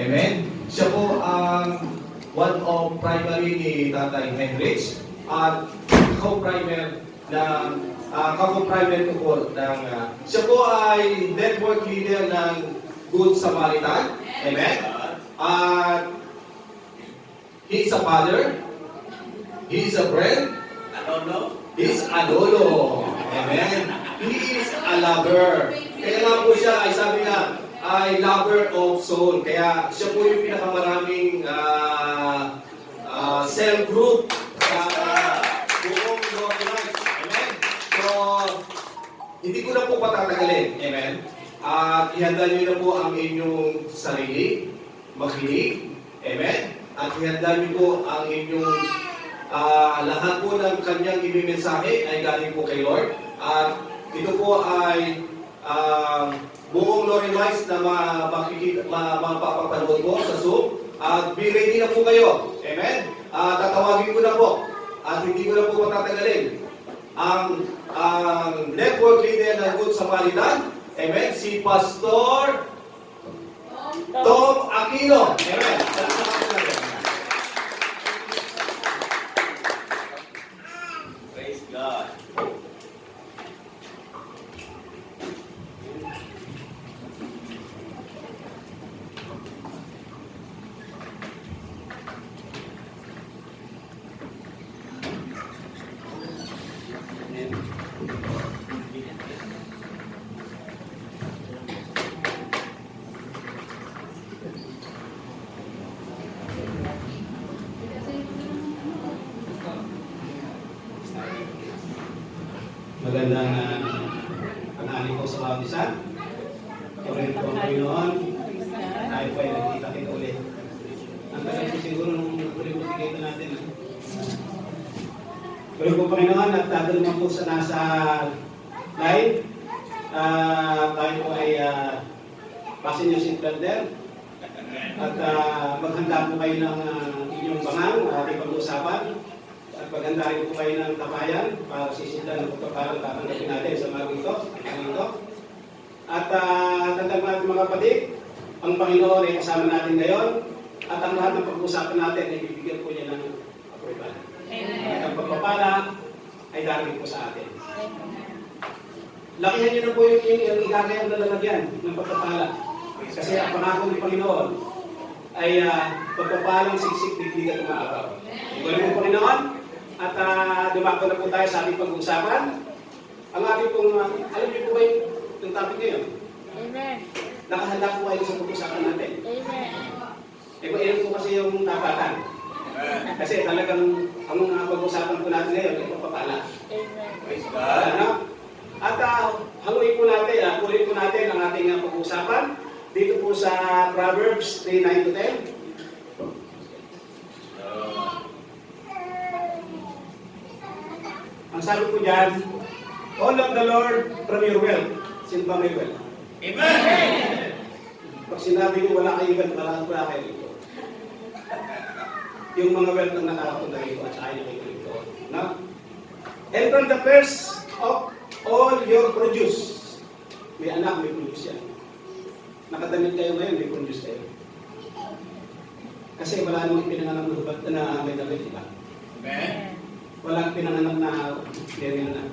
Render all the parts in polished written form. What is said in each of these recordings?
Amen? Siya po ang one of primary ni Tatay Henrich at co-primer ng kako-primer ko po ng siya po ay network leader ng Good Samaritan. Amen? At he's a father, he's a friend, he's a lolo. Amen? He is a lover. Kaya nga po siya ay sabi nga, ay lover of soul. Kaya siya po yung pinakamaraming cell group sa buong Northern Lights. Amen? So, hindi ko na po patatagalin. Amen? At ihanda niyo na po ang inyong sarili, makinig. Amen? At ihanda niyo po ang inyong lahat po ng kanyang ibimensahe ay galing po kay Lord. At ito po ay buong Northern Lights na mapapapanood po sa Zoom. At be ready na po kayo. Amen? Tatawagin ko na po. At hindi ko na po matatagalin. Ang network leader ng Good Samaritan, amen, si Pastor Tom Aquino. Amen. Praise God. Magandang panahali ko sa bawat isa. Purihin po ang Panginoon. Tayo po ay nagkita-kita ulit. Ang tagal po siguro nung huling putigito natin. Purihin po Panginoon at tagal naman po sa nasa live. Tayo po ay pasin yung seatbelter. At maghanda po kayo ng inyong bangang ating pag-uusapan. At paghandahin po kayo ng tapayan para sisidlan ng pagkaparang tatanggapin natin sa mga ito. At tandaan natin mga kapatid, ang Panginoon ay kasama natin ngayon at ang lahat ng pag-uusapan natin ay bibigyan po niya ng approval. At ang pagpapala ay darating po sa atin. Lakihan niyo na po yung ikakayang lalagyan ng pagpapala. Kasi ang pangako ng Panginoon ay pagpapalang siksik, biglig at umaabaw. Igualin mo Panginoon. At dumako na po tayo sa ating pag-uusapan. Ang ating pong, alam niyo po ba yung topic ngayon? Amen. Nakahanda po kayo sa pag-uusapan natin. Amen. Iyan po kasi yung tapatan. Kasi talagang ang mga pag-uusapan po natin ngayon ay pagpapala. Amen. Praise God. Ano? At hanguin po natin, kunin po natin ang ating pag-uusapan dito po sa Proverbs 3:9-10. Ang sabi ko dyan, all of the Lord from your wealth. Sino ba may wealth? Amen. Pag sinabi ko wala kayong wealth, wala kayo dito. Yung mga wealth ang nakakapunta rito at saka yung kayo dito. No? And from the first of all your produce. May anak, may produce yan. Nakadamit kayo ngayon, may produce kayo. Kasi wala namang pinanganak na hubat na may damit, di ba? Amen. Walang pinanganak na ganyan na.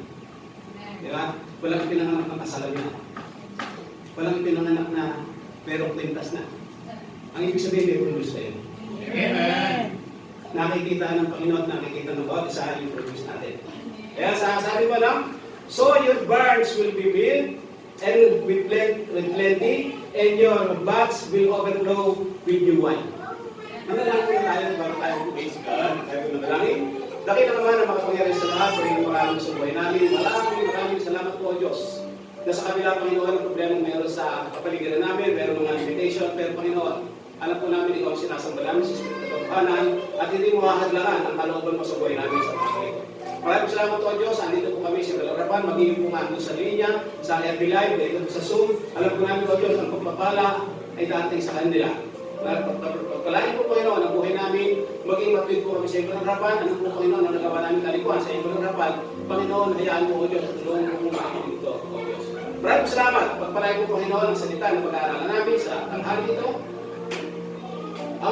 Di ba? Walang pinanganak na kasalan na. Walang pinanganak na pero kwintas na. Ang ibig sabihin, may produce kayo. Amen. Nakikita ng Panginoon, nakikita ng bawat isa yung produce natin. Kaya sabi mo lang, so your barns will be filled and with plenty, and your vats will overflow with new wine. Manalangin na tayo bago tayo Praise God. tayo manalangin. Dakila naman ang makapangyari sa lahat, Panginoon, maraming sa buhay namin. Maraming salamat po, Diyos. Na sa kabila, Panginoon, ang problema mayroon sa kapaligiran namin, mayroon mga limitation, pero Panginoon, alam po namin ikaw ang sinasamba namin sa Espiritu ng Tuhanan at hindi mo hahadlangan ang kalooban mo sa buhay namin sa mga ito. Maraming salamat po, Diyos. Andito po kami sa Balarapan, magiging po nga sa linya, sa FB Live, dito sa Zoom. Alam po namin po, Diyos, ang pagpapala ay dating sa kanila. Pagpalain po, Panginoon, ang buhay namin, maging matuwid po kami sa iyong harapan. Ano po, Panginoon, ang nagawa namin kalikuan sa iyong harapan. Panginoon, hayaan mo, O Diyos, tulungan mo kung bakit ito, O Diyos. Maraming salamat. Pagpalain po, Panginoon, ang salita na pag-aaralan namin sa tanghali ito.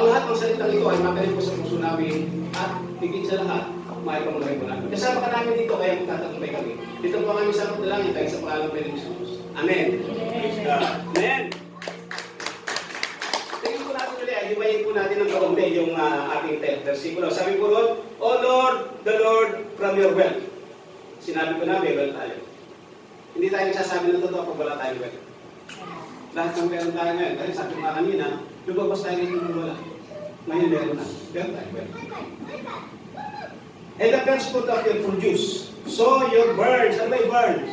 Ang lahat ng salitang ito ay magaling po sa puso namin at higit sa lahat, may pamulay po namin. Kasama ka namin dito, kaya magtatagumpay kami. Dito po kami sa pagdalangin dahil sa pangalan ng Jesus. Amen. Praise God. Amen. Tingnan po natin ulit, himayin po natin ng kaunti yung ating versikulo. Sabi po doon, O Lord, the Lord from your wealth. Sinabi ko na, may wealth tayo. Hindi tayo nagsasabi ng totoo pag wala tayong wealth. Lahat ng meron tayo ngayon. Kasi sabi ko nga kanina, lumabas tayo ngayon kung wala. Ngayon meron na. Meron tayo, wealth. And the first fruit of your produce. So your birds, ano ba yung birds?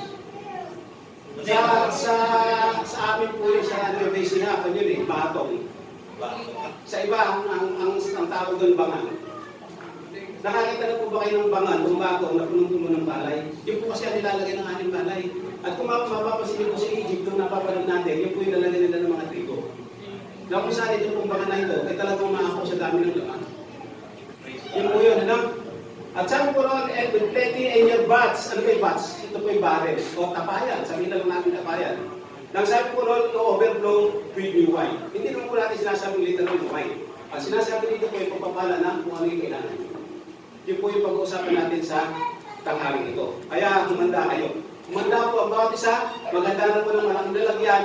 Sa amin po yun, sa Nueva Ecija, yun eh, batong. Sa iba, ang tawag doon bangan. Nakakita na po ba kayo ng bangan, ng batong na punong-puno ng balay? Yun po kasi ang nilalagay ng ating balay. At kung mapapasin niyo po sa Egypt, nung napapanood natin, yun po yung nalagay nila ng mga trigo. Na kung saan ito pong bangan na ito, ay talagang maakaw sa dami ng laman. Yun po yun, ano? At sabi po ron, and with plenty in your vats. Ano po yung vats? Ito po yung barrel. O tapayan. Sabihin lang natin tapayan. Nang sabi po ron, to overflow with new wine. Hindi naman po natin sinasabing literal wine. Ang sinasabi dito po yung pagpapala na kung ano yung kailangan. Yun po yung pag-uusapan natin sa tanghaling ito. Kaya humanda kayo. Humanda po ang bawat isa. Maghanda na po ng malaking lalagyan.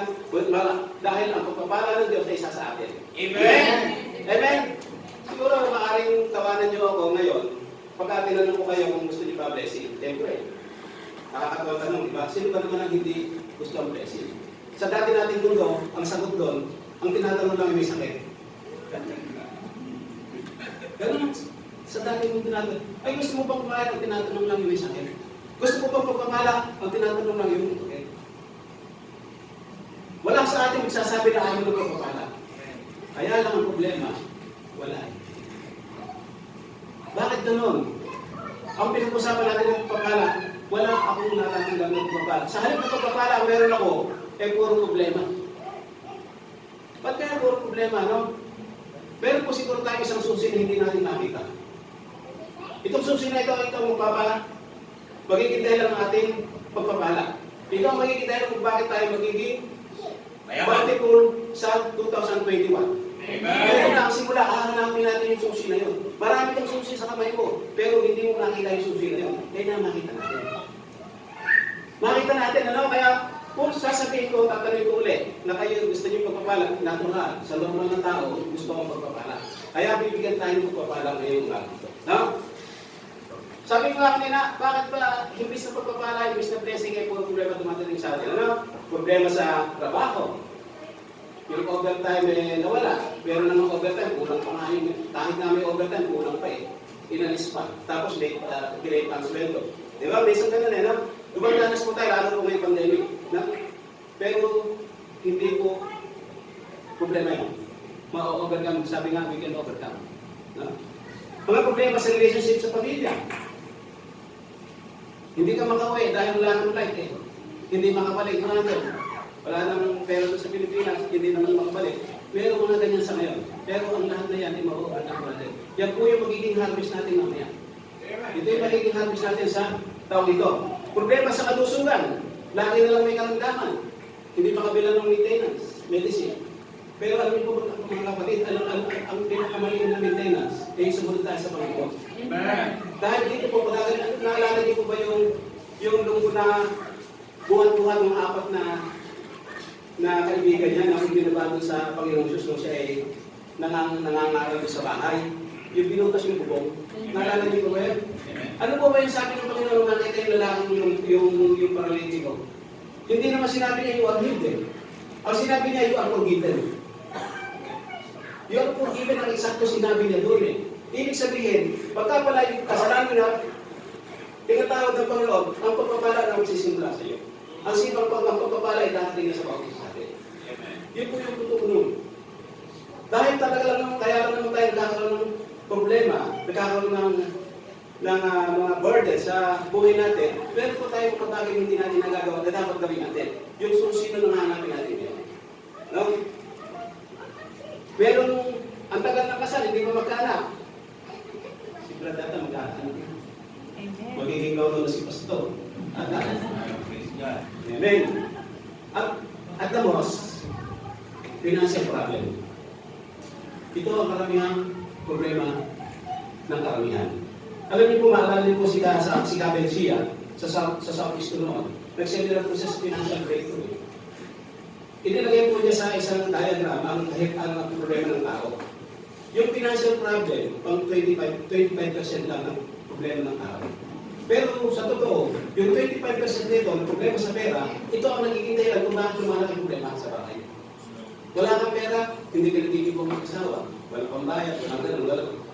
Dahil ang pagpapala ng Diyos ay isa sa atin. Amen. Amen. Siguro maaaring tawanan niyo ako ngayon. Pagka tinanong ko kayo kung gusto niyo ba blessing, siyempre, nakakatawa tanong, diba? Sino ba naman ang hindi gusto ang blessing? Sa dati nating mundo, ang sagot doon, ang tinatanong lang may sakit. Ganun, sa dati mong tinatanong, ay gusto mo bang kumain, ang tinatanong lang may sakit. Gusto mo bang pagpamala, ang tinatanong lang yung sakit. Wala sa atin magsasabi na ayaw ng pagpapala. Kaya lang ang problema, wala. Bakit gano'n? Ang pinag-usapan natin ng pagpapala, wala akong natatanggap ng pagpapala. Sa halip ng pagpapala, ang meron ako, puro problema. Ba't kaya puro problema, no? Meron po siguro tayo isang susi na hindi natin nakita. Itong susi na ito, itong magpapala, magiging dahil ang ating pagpapala. Ito ang magiging dahil kung bakit tayo magiging bountiful sa 2021. Amen. Kaya na ang simula, hahanapin natin yung susi na yun. Marami kang susi sa kamay mo, pero hindi mo nakita yung susi na yun. Kaya na makita natin. Makita natin, ano? Kaya kung sasabihin ko, tatanungin ko ulit, na kayo gusto niyo pagpapala, natural, sa normal ng tao, gusto kong pagpapala. Kaya bibigyan tayo ng pagpapala ngayong araw. No? Sabi ko nga kanina, bakit ba imbis na pagpapala, imbis na blessing, ay puro problema tumatating sa atin? Ano? Problema sa trabaho. Yung overtime nawala. Pero naman overtime, kulang pa nga yun. Kahit na may overtime, kulang pa eh. Inalis pa. Tapos late ang sweldo. Di ba? May isang ganun eh. No? Dumadanas po tayo, lalo po ngayong pandemic. No? Pero hindi po problema yun. Ma-overcome. Sabi nga, we can overcome. No? Mga problema sa relationship sa pamilya. Hindi ka makauwi dahil wala ng flight eh. Hindi makabalik ng hanggang. Wala nang pera sa Pilipinas, hindi naman makabalik. Meron mga ganyan sa ngayon. Pero ang lahat na yan ay ma-overcome natin. Yan po yung magiging harvest natin mamaya. Ito yung magiging harvest natin sa taong ito. Problema sa kalusugan. Lagi na lang may karamdaman. Hindi makabila ng maintenance, medicine. Pero alam niyo po mga kapatid, ang pinakamaliin na maintenance ay sumunod tayo sa Panginoon. Amen. Dahil dito po, naalala niyo po ba yung lunggo na buhat-buhat ng apat na kaibigan niya na binabago sa Panginoong Diyos nung siya ay nangangaral sa bahay. Yung binutas yung bubong. Naalala niyo po ba yun? Ano po ba yung sabi ng Panginoon nung nakita yung lalaking yung paralitiko? Hindi naman sinabi niya you are healed eh. Ang sinabi niya you are forgiven. You are forgiven ang eksakto sinabi niya doon eh. Ibig sabihin, pagka pala yung kasalanan na tinatawag ng Panginoon, ang pagpapala na magsisimula sa iyo. Ang sipang pagpapala ay darating na sa bawat isa natin. Yun po yung totoo nun. Dahil talaga lang, kaya lang naman tayo nagkakaroon ng problema, nagkakaroon ng mga burden sa buhay natin, pero po tayo kung bagay hindi natin nagagawa na dapat gawin natin. Yung susino nang hanapin natin yun. No? Pero ang tagal ng kasal, hindi pa magkaanak. Si Bradata magkaanak. Magiging gawin na si Pastor. Praise God. Amen. At the most, financial problem. Ito ang karamihang problema ng karamihan. Alam niyo po, maalala niyo po si Gabriel Sia sa Southeast noon. Nag-seminar po siya sa financial breakthrough. Inilagay po niya sa isang diagram ang problema ng tao. Yung financial problem, pang 25% lang ng problema ng tao. Pero sa totoo, yung 25% nito, ng problema sa pera, ito ang nagiging dahilan kung bakit lumalaki problema sa bahay. Wala kang pera, hindi ka nagiging po mag-asawa. Wala kang bayad,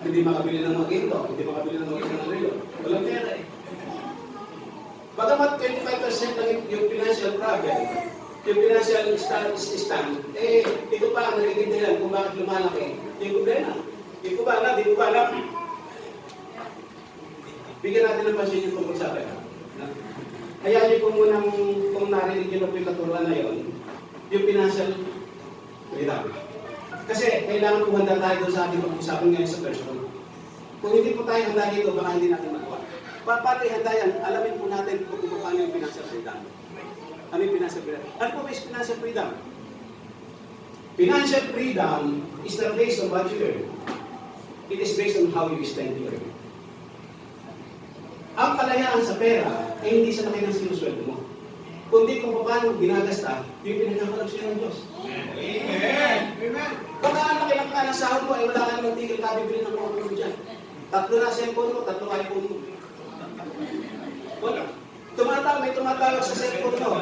hindi makabili ng mga ginto, hindi makabili ng mga isang relo. Walang pera eh. Bagamat 25% lang yung financial problem, yung financial stand, ito pa ang nagiging dahilan kung bakit lumalaki yung problema. Di ko ba alam? Bigyan natin ng pansin yung tungkol sa pera. Hayaan niyo po munang kung narinig niyo na po yung katuruan na yun, yung financial freedom. Kasi kailangan po handa tayo doon sa ating pag-usapan ngayon sa person. Kung hindi po tayo handa dito, baka hindi natin magawa. Paano ihanda yan? Alamin po natin kung paano yung financial freedom. Ano yung financial freedom? Ano po ba yung financial freedom? Financial freedom is not based on what you earn. It is based on how you spend your earn. Ang kalayaan sa pera ay hindi sa laki ng sinusweldo mo. Kundi kung paano ginagasta, yung pinagkakalap siya ng Diyos. Amen. Amen. Baka ang laki ng kalang sahod mo ay wala ka namang tigil ka bibili ng mga tulog dyan. 3 na cellphone mo, 3 iPhone mo. Wala. May tumatawag sa cellphone mo.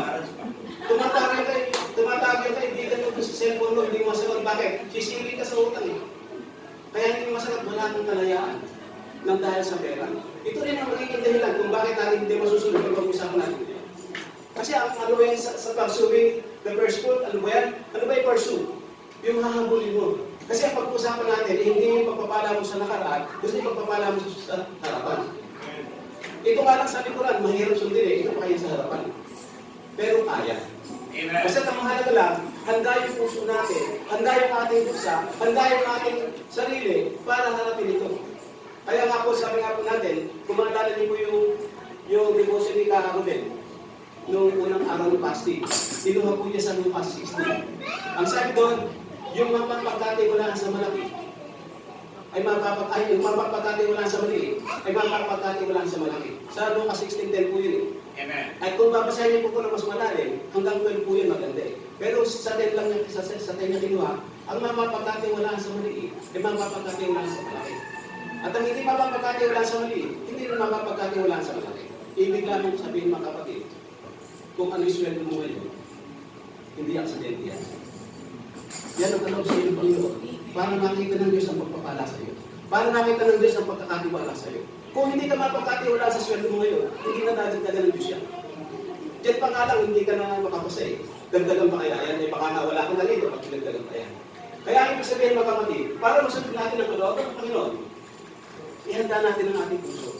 Tumatawag ka, kaibigan mo sa cellphone mo, hindi mo masagot. Bakit? Sisili ka sa utang eh. Kaya hindi mo masagot, wala kang kalayaan ng dahil sa pera. Ito rin ang magiging dahilan kung bakit natin hindi masusunod ang pag-usapan natin. Kasi ang ano yan sa pursuing the pursuit, ano ba yan? Ano ba yung pursue? Yung hahabulin mo. Kasi ang pag-usapan natin, hindi yung pagpapala mo sa nakaraan, gusto yung pagpapala mo sa harapan. Ito nga lang sa likuran, mahirap sundin eh. Ito pa kaya sa harapan. Pero kaya. Amen. Basta ang mahalaga lang, handa yung puso natin, handa yung ating pusa, handa yung ating sarili para harapin ito. Kaya nga po, sabi nga po natin, kung maalala niyo po yung devotion ni Kaka Ruben, noong unang araw ng fasting, tinuha po niya sa Lucas 16. Ang sabi doon, yung mapagkatiwalaan sa malaki, yung mapagkatiwalaan sa maliit, ay mapagkatiwalaan sa malaki. Sa Lucas 16:10 po yun eh. Amen. At kung babasahin niyo po ng mas malalim, hanggang 12 po yun maganda eh. Pero sa 10 lang niya, sa 10 niya kinuha, ang mapagkatiwalaan sa maliit, ay mapagkatiwalaan sa malaki. At ang hindi mapagkatiwalaan sa maliit, hindi rin mapagkatiwalaan sa malaki. Ibig lamang sabihin mga kapatid, kung ano yung sweldo mo ngayon, hindi aksidente yan. Yan ang kaloob sa iyo ng Panginoon. Para makita ng Diyos ang pagpapala sa iyo. Para makita ng Diyos ang pagkakatiwala sa iyo. Kung hindi ka mapagkatiwala sa sweldo mo ngayon, hindi na dadagdagan ng Diyos yan. Diyan pa nga lang, hindi ka na makapasay. Dagdagan pa kaya yan, baka nga wala kang nalito pag dagdagan pa yan. Kaya ibig sabihin mga kapatid, para masunod natin ang kaloob ng Panginoon, ihanda natin ang ating puso.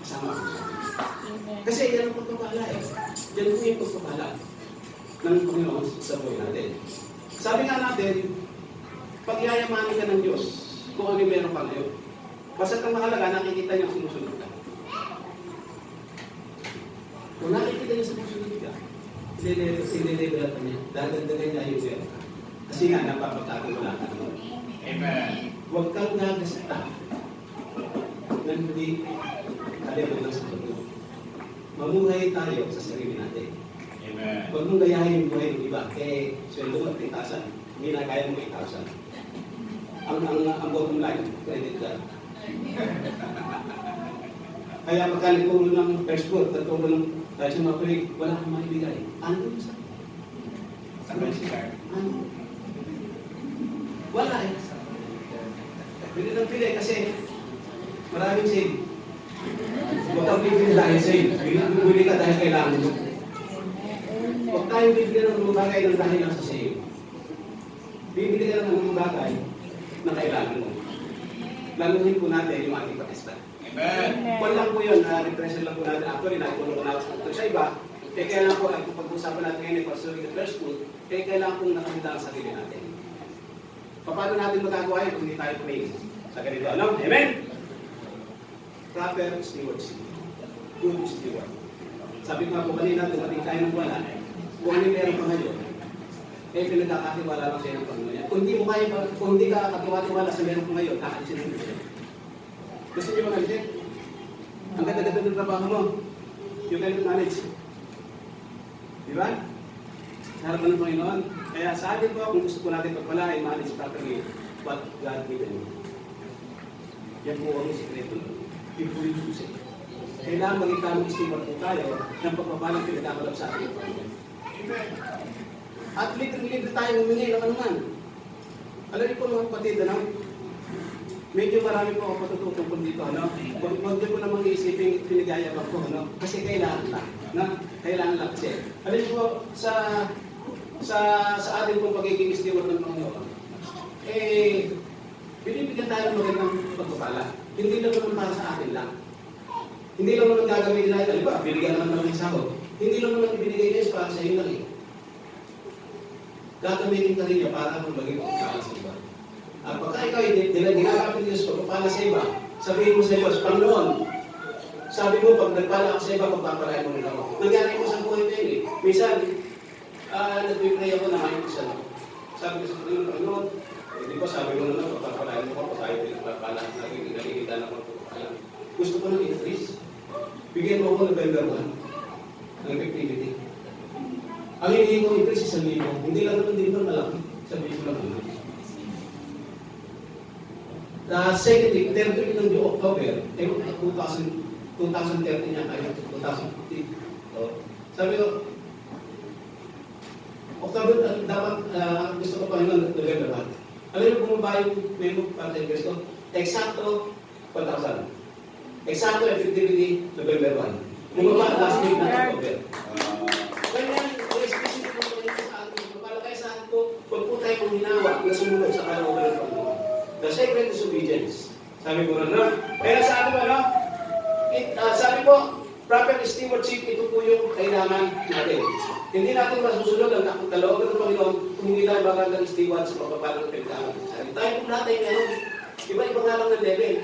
Kasama ang puso. Kasi yan ang pagpapala eh. Yan po yung pagpapala ng Panginoon sa buhay natin. Sabi nga natin, pagyayamanin ka ng Diyos kung ano yung meron pa ngayon. Basta ang mahalaga, nakikita niya ang sumusunod ka. Kung nakikita niya sa sumusunod ka, sinilelevelan pa niya. Dadagdagan niya yung meron ka. Kasi nga, napapagkatiwala ka naman. Amen. Huwag kang gagasta na hindi kalibog ng sa pagod. Mamuhay tayo sa sarili natin. Amen. Huwag mong gayahin yung buhay ng iba. Sweldo mo 3,000. Hindi na kaya mo 8,000. Ang bottom line, credit card. Kaya pagka nagturo ng first floor, nagturo ng kahit sa mga kulig, wala kang maibigay. Ano yung sa? Sa credit card. Ano? Wala eh. Pwede nang pili kasi maraming sale. Huwag kang bibili dahil sale. Bibili ka dahil kailangan mo. Huwag tayong bibili ng mga bagay ng dahil lang sa sale. Bibili ka lang ng mga bagay na kailangan mo. Lalunin po natin yung ating pakistan. Amen. Kung lang po yun, represent lang po natin. Actually, nakitulong ko na ako sa iba. Kailangan po, kung pag-usapan natin ngayon, pursuing the first school, kailangan po nakahanda ang sarili natin. Paano natin magagawa yun kung hindi tayo pumayin sa ganito? Alam? Amen? Proper stewardship. Good steward. Sabi ko nga po kanina, dumating tayo ng wala. Kung ano yung meron pa ngayon, eh pinagkakatiwala lang sa'yo ng Panginoon yan. Kung hindi mo kaya, kung hindi ka katiwala sa meron ko ngayon, kakalisin mo siya. Gusto niyo ba kalisin? Ang ganda-ganda ng trabaho mo. You cannot manage. Di ba? Sa harapan ng Panginoon. Kaya sa akin po, kung gusto po natin pagpalain, manage properly what God given you. Yan po ang sikreto. Yan po yung susi. Kailangan maging tamang steward po tayo ng pagpapalang pinagkakalap sa ating Panginoon. At libre tayo humingi ng anuman. Alam niyo po mga kapatid, ano? Medyo marami po ako patututungkol dito, ano? Huwag niyo po namang iisipin pinagayabang ko, ano? Kasi kailangan lang, no? Kailangan lang kasi. Alam niyo po, sa ating pong pagiging steward ng Panginoon, eh, binibigyan tayo ng magandang pagpapala. Hindi lang naman para sa atin lang. Hindi lang naman gagawin natin, di ba? Binigyan naman ng sahod. Hindi lang naman ibinigay niya para sa iyo lang eh. Gagamitin ka rin niya para maging pagpapala sa iba. At pagka ikaw ginagamit Diyos pagpapala sa iba, sabihin mo sa Diyos, Panginoon, sabi mo, pag nagpala ako sa iba, pagpapalain mo rin ako. Nangyari ko sa buhay ko yun eh. Minsan, nag-pray ako na ngayon isa lang. Sabi ko sa Panginoon, hindi ko sabi mo naman, pagpapalain mo ko, pag ayaw din pagpapala, nakikita na ako pagpapala. Gusto ko ng increase. Bigyan mo ako ng November 1, ng activity. Ang hinihingi ko increase sa 1,000. Hindi lang naman din malaki. Sabihin ko lang naman. Second week, 3rd week ng October, 2013 niya kayo, 2015. So, sabi ko, October, dapat gusto ko pa yun ng November 1. Alam niyo kung ba yung memo para sa invest ko? Eksakto, 1,000. Eksakto effectivity, November 1. Bumaba last week ng October. Ganyan, specific po rin sa atin. Malakay sa atin po, huwag po tayo manghinawa na sumunod sa kalooban ng Panginoon. The secret is obedience. Sabi ko na. Kaya sa atin ano? Sabi po, proper stewardship, ito po yung kailangan natin. Hindi natin masusunod ang kalooban ng Panginoon kung hindi tayo magandang steward sa pagpapalang ng pagkakas. Tayo po natin, iba-iba nga lang ng level.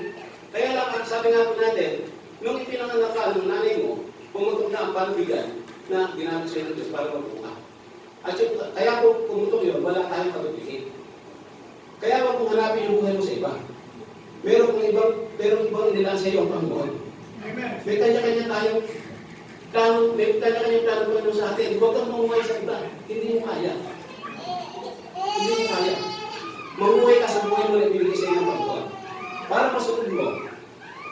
Kaya lang, sabi nga po natin, nung ipinanganak ka ng nanay mo, pumutok na ang panubigan na ginamit sa'yo ng Diyos para magbuka. At yung, kaya po pumutok yun, wala tayong pagpipikit. Kaya wag mong hanapin yung buhay mo sa iba. Merong ibang inilaan sa iyo ang Panginoon. Amen. May kanya-kanya tayong plano, may kanya-kanya plano Panginoon sa atin. Huwag kang mamuhay sa iba. Hindi mo kaya. Hindi mo kaya. Mamuhay ka sa buhay mo na ibigay sa iyo ng Panginoon. Para masunod mo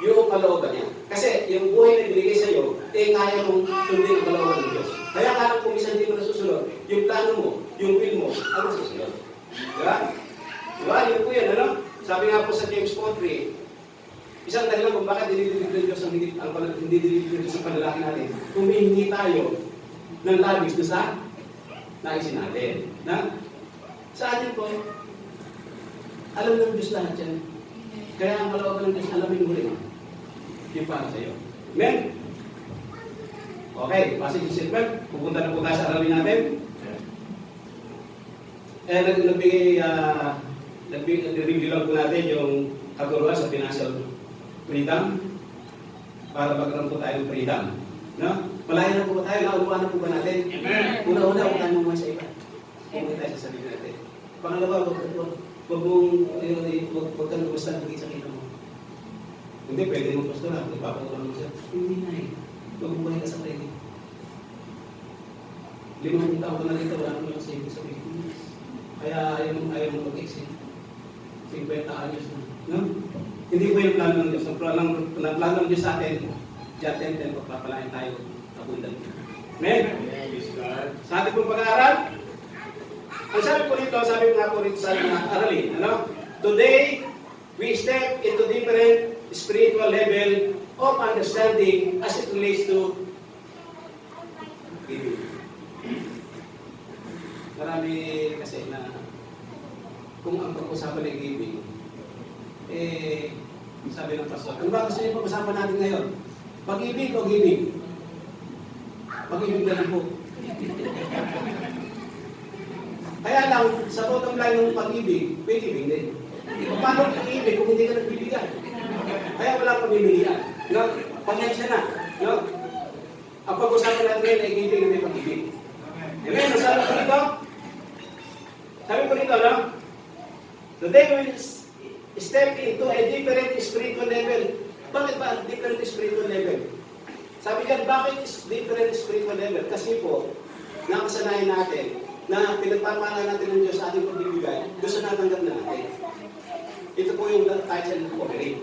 yung kalooban niya. Kasi yung buhay na ibigay sa iyo, kaya mong sundin ang kalooban ng Diyos. Kaya kung minsan hindi mo nasusunod, yung plano mo, yung will mo, ang nasusunod. Diba? Diba? Yun po yan, ano? Sabi nga po sa James 4:3, isang dahilan kung bakit hindi Diyos ang hindi Diyos sa panalaki natin. Humihingi tayo ng labis doon sa naisin natin. Na? Sa atin po, alam ng Diyos lahat yan. Kaya ang kalooban ng Diyos, alamin mo rin. Yung para sa iyo. Amen? Okay, pasig yung seatbelt. Pupunta na po tayo sa alamin natin. Nag-review lang po natin yung katuruan sa financial freedom para magkaroon po tayo ng freedom. No? Malaya na po ba tayo? Naunawa na po ba natin? Amen. Una-una, huwag tayo mumuhay sa iba. Huwag tayo sa sarili natin. Pangalawa, huwag kang gumastan higit sa kita mo. Hindi, pwede mo pastora. Nagpapatulang mo siya. Hindi na eh. Magbubuhay ka sa credit. 5 taon ka na rito, wala naman lang savings sa Pilipinas. Kaya ayaw mo mag-exit. 50 anyos na. No? Hindi po yung plano ng Diyos. Ang plano ng Diyos sa atin, John 10:10, pagpapalain tayo abundant. Amen? Sa ating pong pag-aaral, ang sabi po rito, sabi nga po rito sa ating aralin, ano? Today, we step into different spiritual level of understanding as it relates to giving. Marami kasi na kung ang pag-usapan ay giving, sabi ng pastor, ano ba gusto niyo pag-usapan natin ngayon? Pag-ibig o giving? Pag-ibig na lang po. Kaya lang, sa bottom line ng pag-ibig, may giving din. Paano pag-ibig kung hindi ka nagbibigay? Kaya wala pag-ibigyan. No? Pag-ibig na. No? Ang pag-usapan natin ngayon ay giving na may pag-ibig. Amen? Nasabi ko dito? ito, no? Today we will step into a different spiritual level. Bakit ba different spiritual level? Sabi niyan, bakit different spiritual level? Kasi po, nakasanayan natin na pinagpapala natin ng Diyos sa ating pagbibigay, gusto natanggap na natin. Ito po yung title ng offering.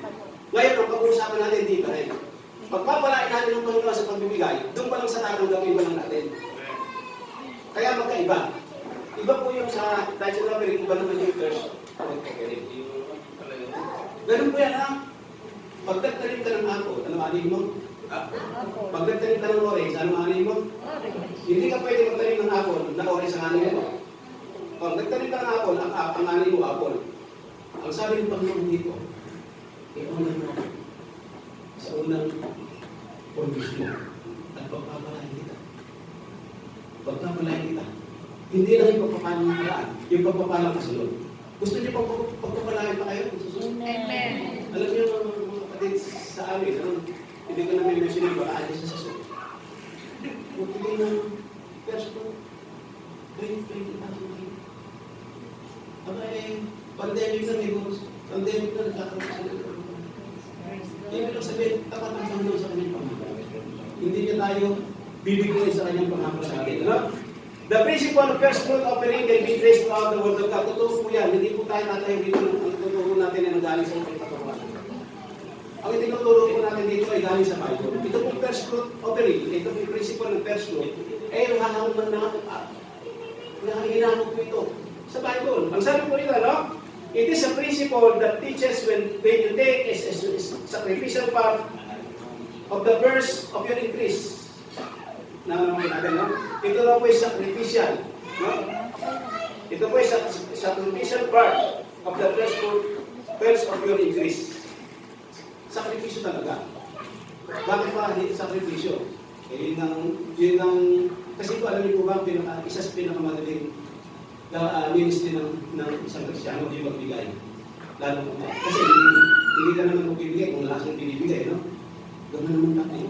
Ngayon, ang pag-uusapan natin, different. Pagpapalain natin ng Panginoon sa pagbibigay, doon pa lang sa tatanggapin pa lang natin. Kaya magkaiba. Iba po yung sa title ng offering, iba naman yung first offering. Ganun po yan, ha? Pag nagtanim ka ng apple, ano anin mo? Pag nagtanim ka ng orange, ano anin mo? Hindi ka pwede magtanim ng apple na orange ang anin mo. Pag nagtanim ka ng apple, ang anin mo apple. Ang sabi ng Panginoon dito, i-honor mo sa unang promise mo at pagpapalain kita. Pagpapalain kita. Hindi lang yung pagpapalaan, yung pagpapalang kasunod. Gusto niyo pagpapalain pa kayo? Amen. Alam niyo mga kapatid sa amin, hindi ko na may mention yung baka alis sa susunod. Magbigay ng first po, 20,000 kayo. Aba pandemic na may goals. Pandemic na nagkakaroon sa nagkakaroon. Ibig lang sabihin, tapat ang Panginoon sa kanyang pangako. Hindi niya tayo bibigyan sa kanyang pangako sa atin. Ano? The principle of first fruit offering can be traced throughout the Word of God. Totoo po yan. Hindi po tayo natayo dito. Ang tuturo natin ay nanggaling sa mga paturuan. Ang itinuturo po natin dito ay galing sa Bible. Ito po first fruit offering. Ito po yung principle ng first fruit. Hahawag na hinamog po ito sa Bible. Ang sabi po nila, no? It is a principle that teaches when you take a sacrificial part of the first of your increase. Naman natin, no? Ito na po ay sacrificial, no? Ito po ay sacrificial part of the first of your increase. Sakripisyo talaga. Bakit pa dito sakripisyo? Yun ang, kasi po alam niyo po ba, isa sa pinakamadaling ministry ng isang Kristiyano, hindi magbigay. Lalo po tayo. Kasi hindi ka naman magbibigay kung lakas ng binibigay, no? Ganoon naman tayo.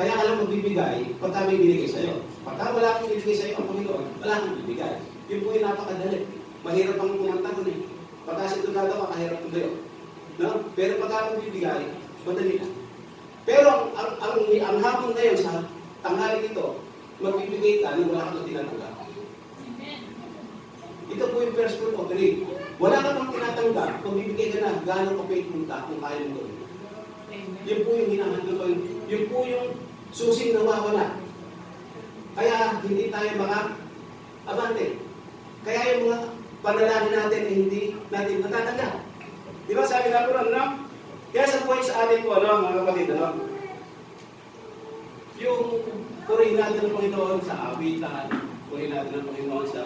Kaya alam magbibigay, pagka may binigay sa'yo. Pagka wala akong binibigay sa'yo ang Panginoon, wala akong bibigay. Yun po yung napakadali. Mahirap ang kumanta ko eh. Pagka sintunado ka, kahirap tuloy. No? Pero pagka akong bibigay, madali na. Pero ang hamon ngayon sa tanghali nito, magbibigay ka nung wala kang tinatanggap. Ito po yung first fruit offering. Wala ka pang tinatanggap, magbibigay ka na, gano'ng ka-faithful ka kung kaya mo gawin. Yun po yung hinahandle ko. Yun po yung susing nawawala. Kaya hindi tayo maka-abante. Kaya yung mga panalangin natin ay hindi natin natatanggap. Di ba sabi nga po no? Kaya sa buhay sa atin po, mga kapatid, yung purihin natin ng Panginoon sa awitan, purihin natin ng Panginoon sa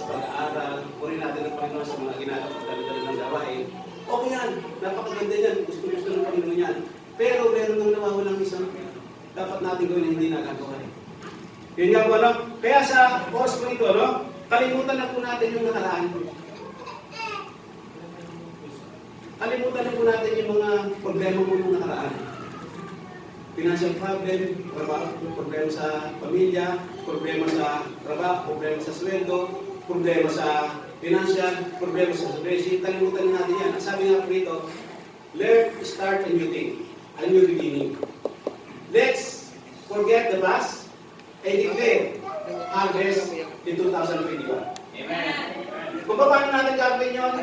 pag-aaral, purihin natin ng Panginoon sa mga ginagawa dala-dala ng gawain. Okay yan, napakaganda yan, gusto ng Panginoon yan. Pero meron nang nawawalang isang dapat natin gawin na hindi nagagawa. Yun nga po, Kaya sa oras po ito, kalimutan na po natin yung nakaraan. Kalimutan na po natin yung mga problema mo nung nakaraan. Financial problem, problema sa pamilya, problema sa trabaho, problema sa sweldo, problema sa financial, problema sa basic. Kalimutan na natin yan. Ang sabi nga po dito, learn to start a new thing, a new beginning. Let's forget the past and declare harvest in 2021. Amen. Kung paano natin gagawin yun,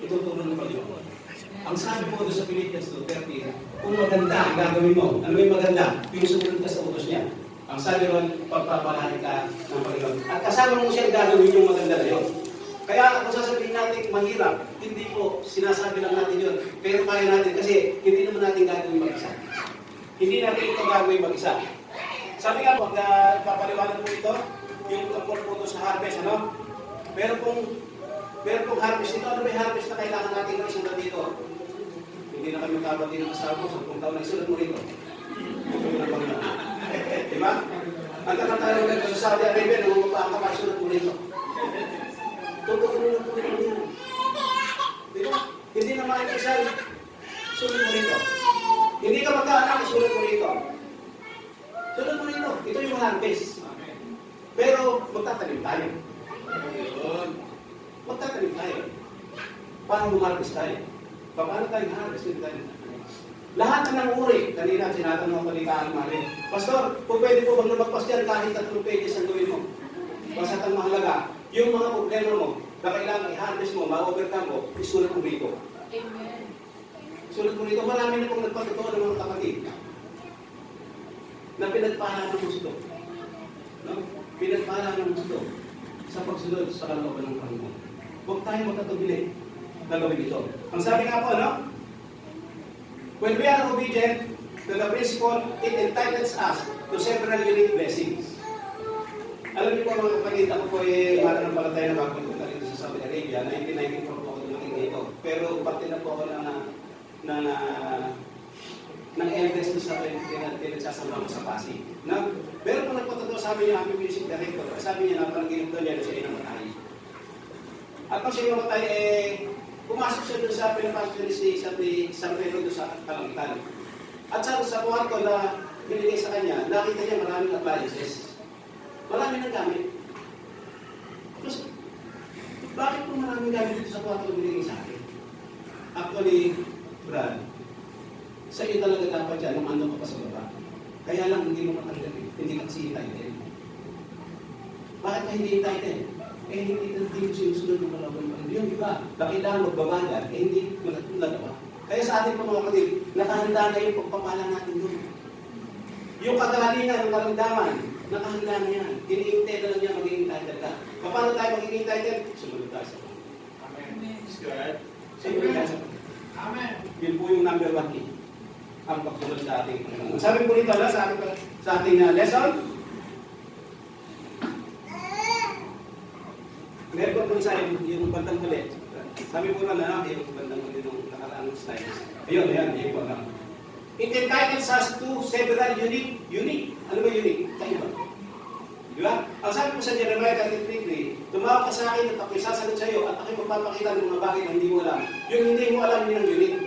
ituturo ng Panginoon. Ang sabi mo doon sa Philippians 2:13, kung maganda ang gagawin mo, ano yung maganda? Yung sumunod ka sa utos niya. Ang sabi ron, pagpapalain ka ng Panginoon. At kasama mo siya gagawin yung maganda na yun. Kaya kung sasabihin natin mahirap, hindi po sinasabi lang natin yun. Pero kaya natin kasi hindi naman natin gagawin mag-isa. Hindi natin ito gagawin mag-isa. Sabi nga po, papaliwanag po ito, yung tungkol po sa harvest, Meron pong harvest ito. Ano ba yung harvest na kailangan natin na isulat dito? Hindi na kami magkabati ng asawa ko, 10 taon na isulat mo rito. Diba? Ang kakatalo na sa Saudi Arabia, nangungupaan ka, isulat mo rito. Totoo na po rin yan. Diba? Hindi na makikisal, sulat mo rito. Hindi ka magkaanak, isulat mo rito. Sulat mo rito. Ito yung harvest. Pero magtatanim tayo. magtatanim tayo. Paano mag-harvest tayo? Paano tayo mag-harvest tayo? Lahat ng uri, kanina sinatanong ko ni Kaalmari, Pastor, kung pwede po bang lumagpas dyan kahit 3 pages ang gawin mo? Basta ang mahalaga, yung mga problema mo, na kailangan i-harvest mo, ma-overcome mo, isulat mo rito. Amen. Sulat mo rito, marami na pong nagpatutuwa ng mga kapatid na pinagpala ng gusto. No? Pinagpala ng gusto sa pagsunod sa kalooban ng Panginoon. Huwag tayo magkatubili na gawin ito. Ang sabi nga po, no? When we are obedient to the principle, it entitles us to several unique blessings. Alam niyo po mga kapatid, ako po ay mananampalataya na makapunta dito sa Saudi Arabia. 1994 po ako dumating dito. Pero parte na po ako ng elders sa pinagsasama ko sa Pasig. Meron po nagpatuto sa amin yung aming music director. Sabi niya na panaginip doon niya na siya inamatay. At nung siya inamatay, pumasok siya doon sa pinapasok niya sa San Pedro doon sa Kalangitan. At sa kwarto na binigay sa kanya, nakita niya maraming appliances. Marami nang gamit. Tapos, bakit po maraming gamit dito sa kwarto na binigay sa akin? Actually, Brad, sa iyo talaga dapat yan, nung ano ka pa sa baba. Kaya lang, hindi mo matanggalin. Hindi ka kasi entitled. Bakit ka hindi entitled? Hindi mo sinusunod ng malaban pa. Yung iba, kailangan magbabagal, hindi nagawa. Kaya sa ating mga kapatid, nakahanda na yung pagpapala natin doon. Yung kagalingan ng karamdaman, nakahanda na yan. Iniintay na lang niya magiging entitled ka. Paano tayo magiging entitled? Sumunod tayo sa Panginoon. Amen. It's good. Sumunod tayo sa Panginoon. Amen. Yun po yung number 1 key. Ang pagsunod sa ating Panginoon. Sabi po nito sa ating lesson, meron po isa yung bandang huli. Sabi po na yung bandang huli ng nakaraang slides. Ayun, yun po na. It entitles us to several unique. Ano ba unique? Kaiba. Di ba? Ang sabi po sa Jeremiah 33, tumawag ka sa akin at ako'y sasagot sa iyo at ako'y magpapakita ng mga bagay na hindi mo alam. Yung hindi mo alam, yun ang unique.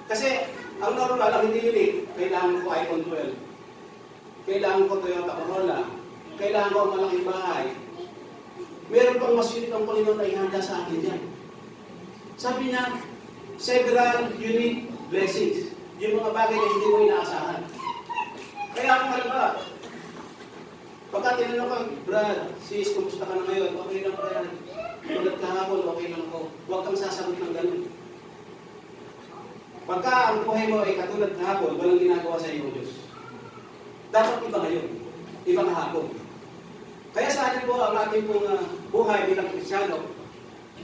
Kasi, ang normal, ang hindi unique, kailangan ko iPhone 12. Kailangan ko Toyota Corolla. Kailangan ko ang malaking bahay. Meron pang mas unique ang Panginoon na ihanda sa akin dyan. Sabi niya, several unique blessings. Yung mga bagay na hindi mo inaasahan. Kaya ako halimbawa, pagka tinanong ko, Brad, sis, kumusta ka na ngayon? Okay lang ba yan? Tulad kahapon, okay lang ako. Huwag kang sasagot ng ganun. Pagka ang buhay mo ay katulad kahapon, walang ginagawa sa iyo ng Diyos. Dapat iba ngayon. Iba kahapon. Kaya sa atin po, ang ating pong buhay bilang Kristyano,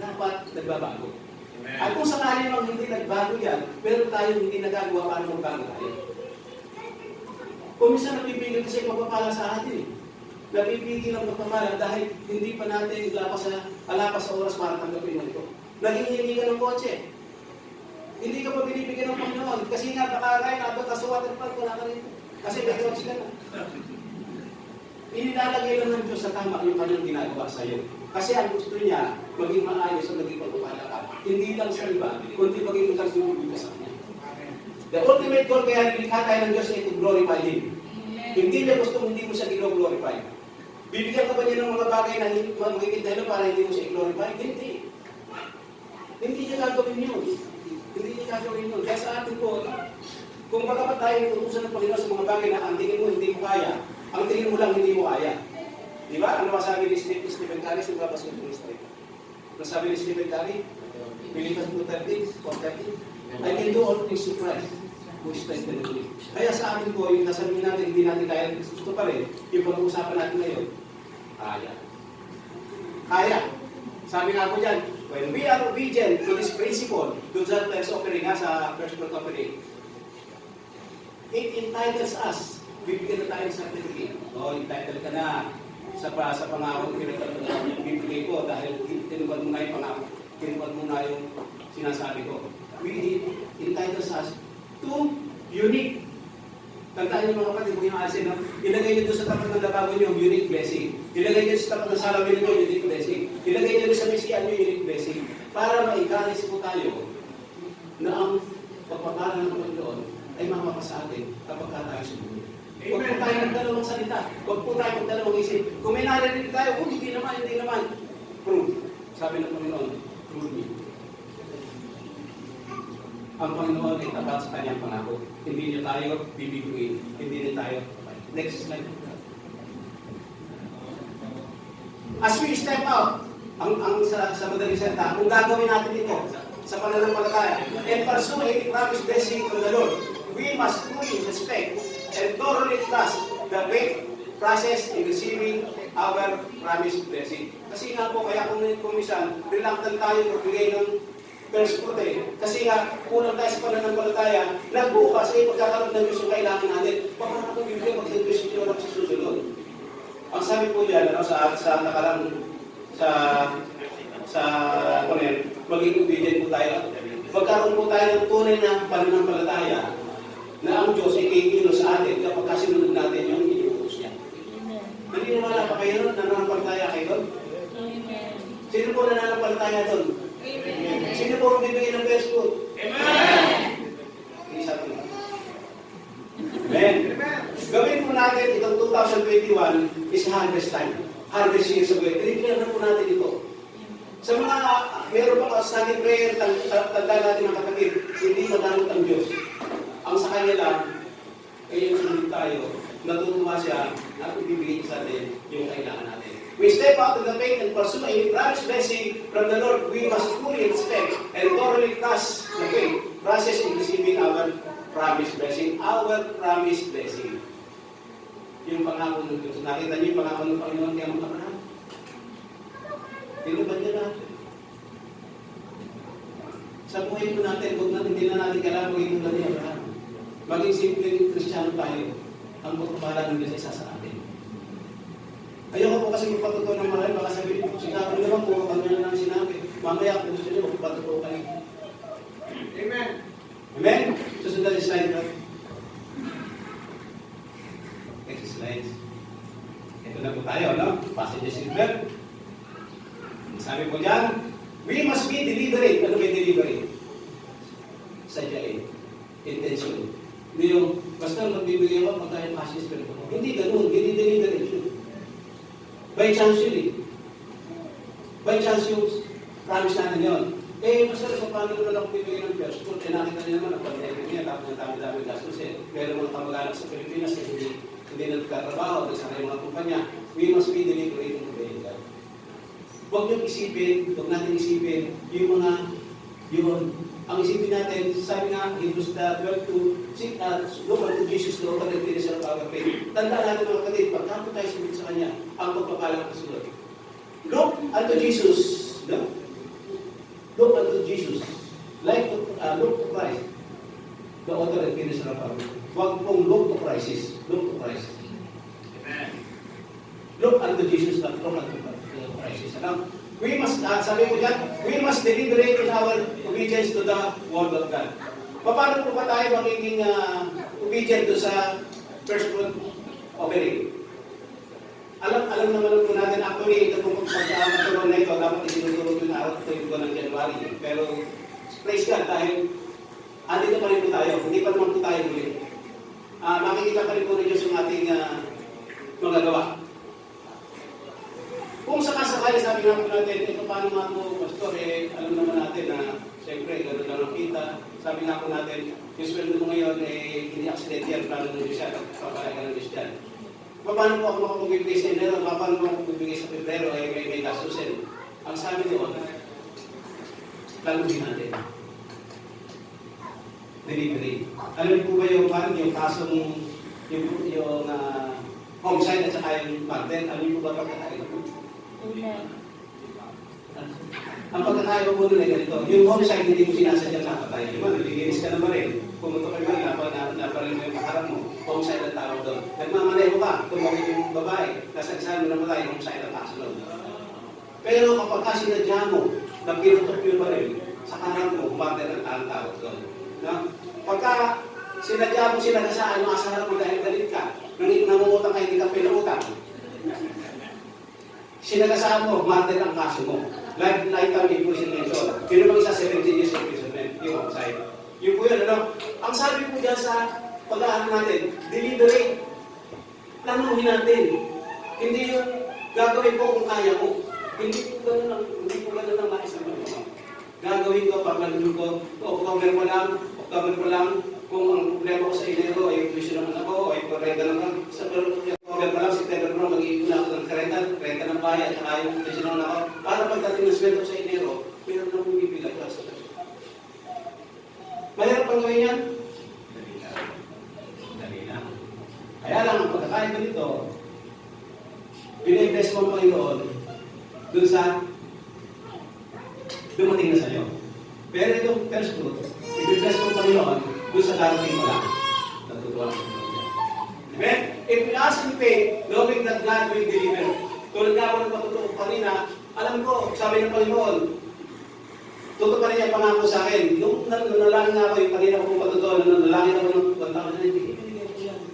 dapat nagbabago. Amen. At kung sakali mang hindi nagbago yan, pero tayo hindi nagagawa para magbago tayo. Kung minsan napipigil kasi magpapala sa atin. Napipigil ang magpapala dahil hindi pa natin alapas sa oras para tanggapin mo ito. Naghihingi ka ng kotse. Hindi ka pa binibigyan ng Panginoon. Kasi nga, nakakain, abot ka sa waterpark, wala ka rito. Kasi may kotse ka na. Inilalagay lang ng Diyos sa tama yung kanyang ginagawa sa iyo. Kasi ang gusto niya, maging maayos at maging pagpapala ka. Hindi lang sa iba, kundi maging magkasunog ka sa kanya. The ultimate goal kaya nilikha tayo ng Diyos ay to glorify Him. Hindi niya gusto hindi mo siya i-glorify. Bibigyan ka ba niya ng mga bagay na magiging dahil para hindi mo siya i-glorify? Hindi. Hindi niya gagawin yun. Hindi niya gagawin yun. Kaya sa atin po, kung baka tayo inutusan ng Panginoon sa mga bagay na ang tingin mo hindi mo kaya, ang tingin mo lang hindi mo kaya. Di ba? Ano masabi ni Stephen Curry sa babas ng ministry? Ano sabi ni Stephen Curry? Philippians 2:13, I can do all things through Christ who strengthens me. Kaya sa atin po, yung nasabihin natin, hindi natin kaya, gusto pa rin, yung pag-uusapan natin ngayon, kaya. Kaya. Sabi nga po dyan, when we are obedient to this principle, doon sa first offering nga sa first fruit offering, it entitles us. Bibigyan na tayo ng certificate. Entitled ka na sa pangako na bibigay ko dahil tinupad mo na yung pangako. Tinupad mo na yung sinasabi ko. We entitles us to unique. Tandaan niyo mga kapatid, kung yung asin, no? Ilagay niyo doon sa tapat ng labago niyo, unique blessing. Ilagay niyo sa tapat ng salamin niyo, unique blessing. Ilagay niyo doon sa mesian niyo, unique blessing. Para ma-encourage po tayo na ang pagpapala ng Panginoon ay makapasa sa atin kapag tayo sumunod. Huwag po tayo magdalawang salita. Huwag po tayo magdalawang isip. Kung may narinig tayo, hindi naman. Prove. Sabi ng Panginoon, through me. Ang Panginoon ay tapat sa kanyang pangako. Hindi niya tayo bibiguin. Hindi niya tayo. Next slide. As we step out, sa madaling salita, kung gagawin natin ito sa pananampalataya, and pursue any promised blessing from the Lord, we must fully respect and thoroughly trust the faith process in receiving our promised blessing. Kasi nga po, kaya kung minsan, reluctant tayo magbigay ng first fruit Kasi nga, kulang tayo sa pananampalataya, nagbukas pagkakaroon ng Diyos yung kailangan natin. Baka na kung bibigay, mag-Diyos yung sa susunod. Ang sabi po yan, sa nakarang, maging obedient po tayo. Magkaroon po tayo ng tunay na pananampalataya na ang Diyos ay kikilos sa atin kapag kasinunod natin yung inuutos niya. Naniniwala pa kayo nun? Nananampalataya kayo doon? Sino po nananampalataya doon? Sino po bibigyan ng best food? Amen! Isa po lang. Amen. Gawin po natin itong 2021 is harvest time. Harvest year sa buhay. Tinignan na po natin ito. Sa mga, meron pa study prayer, tanda natin ang kapatid, hindi madamot ang Diyos. Ang sa Kanya lang, ay yung sunod tayo, natutuwa siya at ibibigay sa atin yung kailangan natin. We step out of the faith and pursue any promised blessing from the Lord. We must fully respect and thoroughly trust the faith process in receiving our promised blessing. Our promised blessing. Yung pangako ng Diyos. Nakita niyo yung pangako ng Panginoon kay Abraham? Tinubad niya natin. Sa buhay po natin, hindi na natin kailangan maging tulad ni Abraham. Maging simpleng Kristiyano tayo. Ang pagpapala ng Diyos ay isa sa atin. Ayoko po kasi magpatutuwa ng marami. Baka sabihin po, sinabi naman po, kami na lang sinabi. Mamaya kung gusto niyo, magpatutuwa kayo. Amen! Amen? Susunod na slide na. Next slide. Ito na po tayo, no? Passages in verb. Sabi po dyan, we must be deliberate. Ano ba yung deliberate? Sadyain. Intention. Hindi yung, basta magbibigay ako pagka yung passage pero hindi ganun. Hindi deliberate yun. By chance yun eh. By chance yung promise natin yun. Basta sa paano naman ako bibigay ng first fruit, nakita niyo naman ang pandemic niya, tapos ang dami-dami gastos Pero mga kamag-anak sa Pilipinas, hindi nagkatrabaho, nagsakay mga kumpanya. We must be deliberate in obeying God. Huwag niyong isipin, huwag natin isipin, ang isipin natin, sabi nga, Hebrews 12:2, look unto Jesus, the author and finisher of our faith. Tandaan natin mga kapatid, pagkakot tayo sumunod sa Kanya, ang pagpapalang kasunod. Look unto Jesus, no? Look unto Jesus, look to Christ, the author and finisher of our faith. Huwag pong look to Christ, look to Christ. Amen! Look unto Jesus, not look unto Christ. We must, sabi ko dyan, we must deliberate in our obedience to the Word of God. Paano po ba tayo magiging obedient to sa first fruit offering? Alam naman po natin, actually, ito pong pagkakataon na ito, dapat isinuturo ko na araw ito ng January. Pero, praise God, dahil andito pa rin po tayo, hindi pa naman po tayo muli. Makikita pa rin po ng Diyos yung ating magagawa. Kung sakasakali, sabi nga po natin, ito paano nga po, Pastor, alam naman natin na, siyempre, gano'n lang ang kita. Sabi nga po natin, yung sweldo mo ngayon, hindi accident yan, plano ng Diyos yan, papalay ka ng Diyos yan. Paano po ako makapag-bibigay sa Enero? Paano po ako magbibigay sa Pebrero? May gastusin. Ang sabi doon, laluhin natin. Delivery. Alam po ba yung kasong, yung homicide at saka yung partner, alam po ba pagkakain ko? Ang pagkakain ko doon ay ganito. Yung homicide, hindi mo sinasadyang nakapatay. Diba? Niliginis ka naman rin. Pumunta ka naman, naparin mo yung kaharap mo. Homicide ang tawag doon. Nagmamaneho ka, tumawag yung babae. Kasagsahan mo na matay, homicide ang kasunod. Pero kapag sinadya mo, na pinutok yung baril, sa kaharap mo, partner ang tawag doon. Pagka sinadya mo sila na saan, mga sa harap mo dahil galit ka, namumutang ka, hindi ka pinautang. Sinagasaan mo, martyr ang kaso mo. Lifetime imprisonment. Yun naman isa 17 years imprisonment. Yung outside. Yun po yun, ano? Ang sabi po dyan sa pag-aaral natin, deliberate. Planuhin natin. Hindi yung gagawin ko kung kaya ko. Hindi po ganun ang nais ng Panginoon. Gagawin ko, paglalagin ko, October pa lang, kung ang problema ko sa Enero ay yung tuition ng anak ko, ay parenta naman, sa October pa lang, September pa lang, mag-iipon na ako ng renta ng bahay, at saka yung tuition ng anak ko, para pagdating ng sweldo sa Enero, meron na mong bibigay para sa Diyos. Mahirap pang gawin yan? Dali lang. Kaya lang, ang pagkakaya ko nito, pina-invest mo ang Panginoon dun sa dumating na sa iyo. Pero itong first fruit, i-bless mo ang Panginoon dun sa darating mo lang. Natutuwa ko sa Panginoon. Amen? If we ask in faith, knowing that God will deliver. Tulad nga ako ng patutuwa kanina, alam ko, sabi ng Panginoon, totoo pa rin yung pangako sa akin. Nung nanalangin ako, yung kanina ko patutuwa, nanalangin ako ng pagkakot na hindi.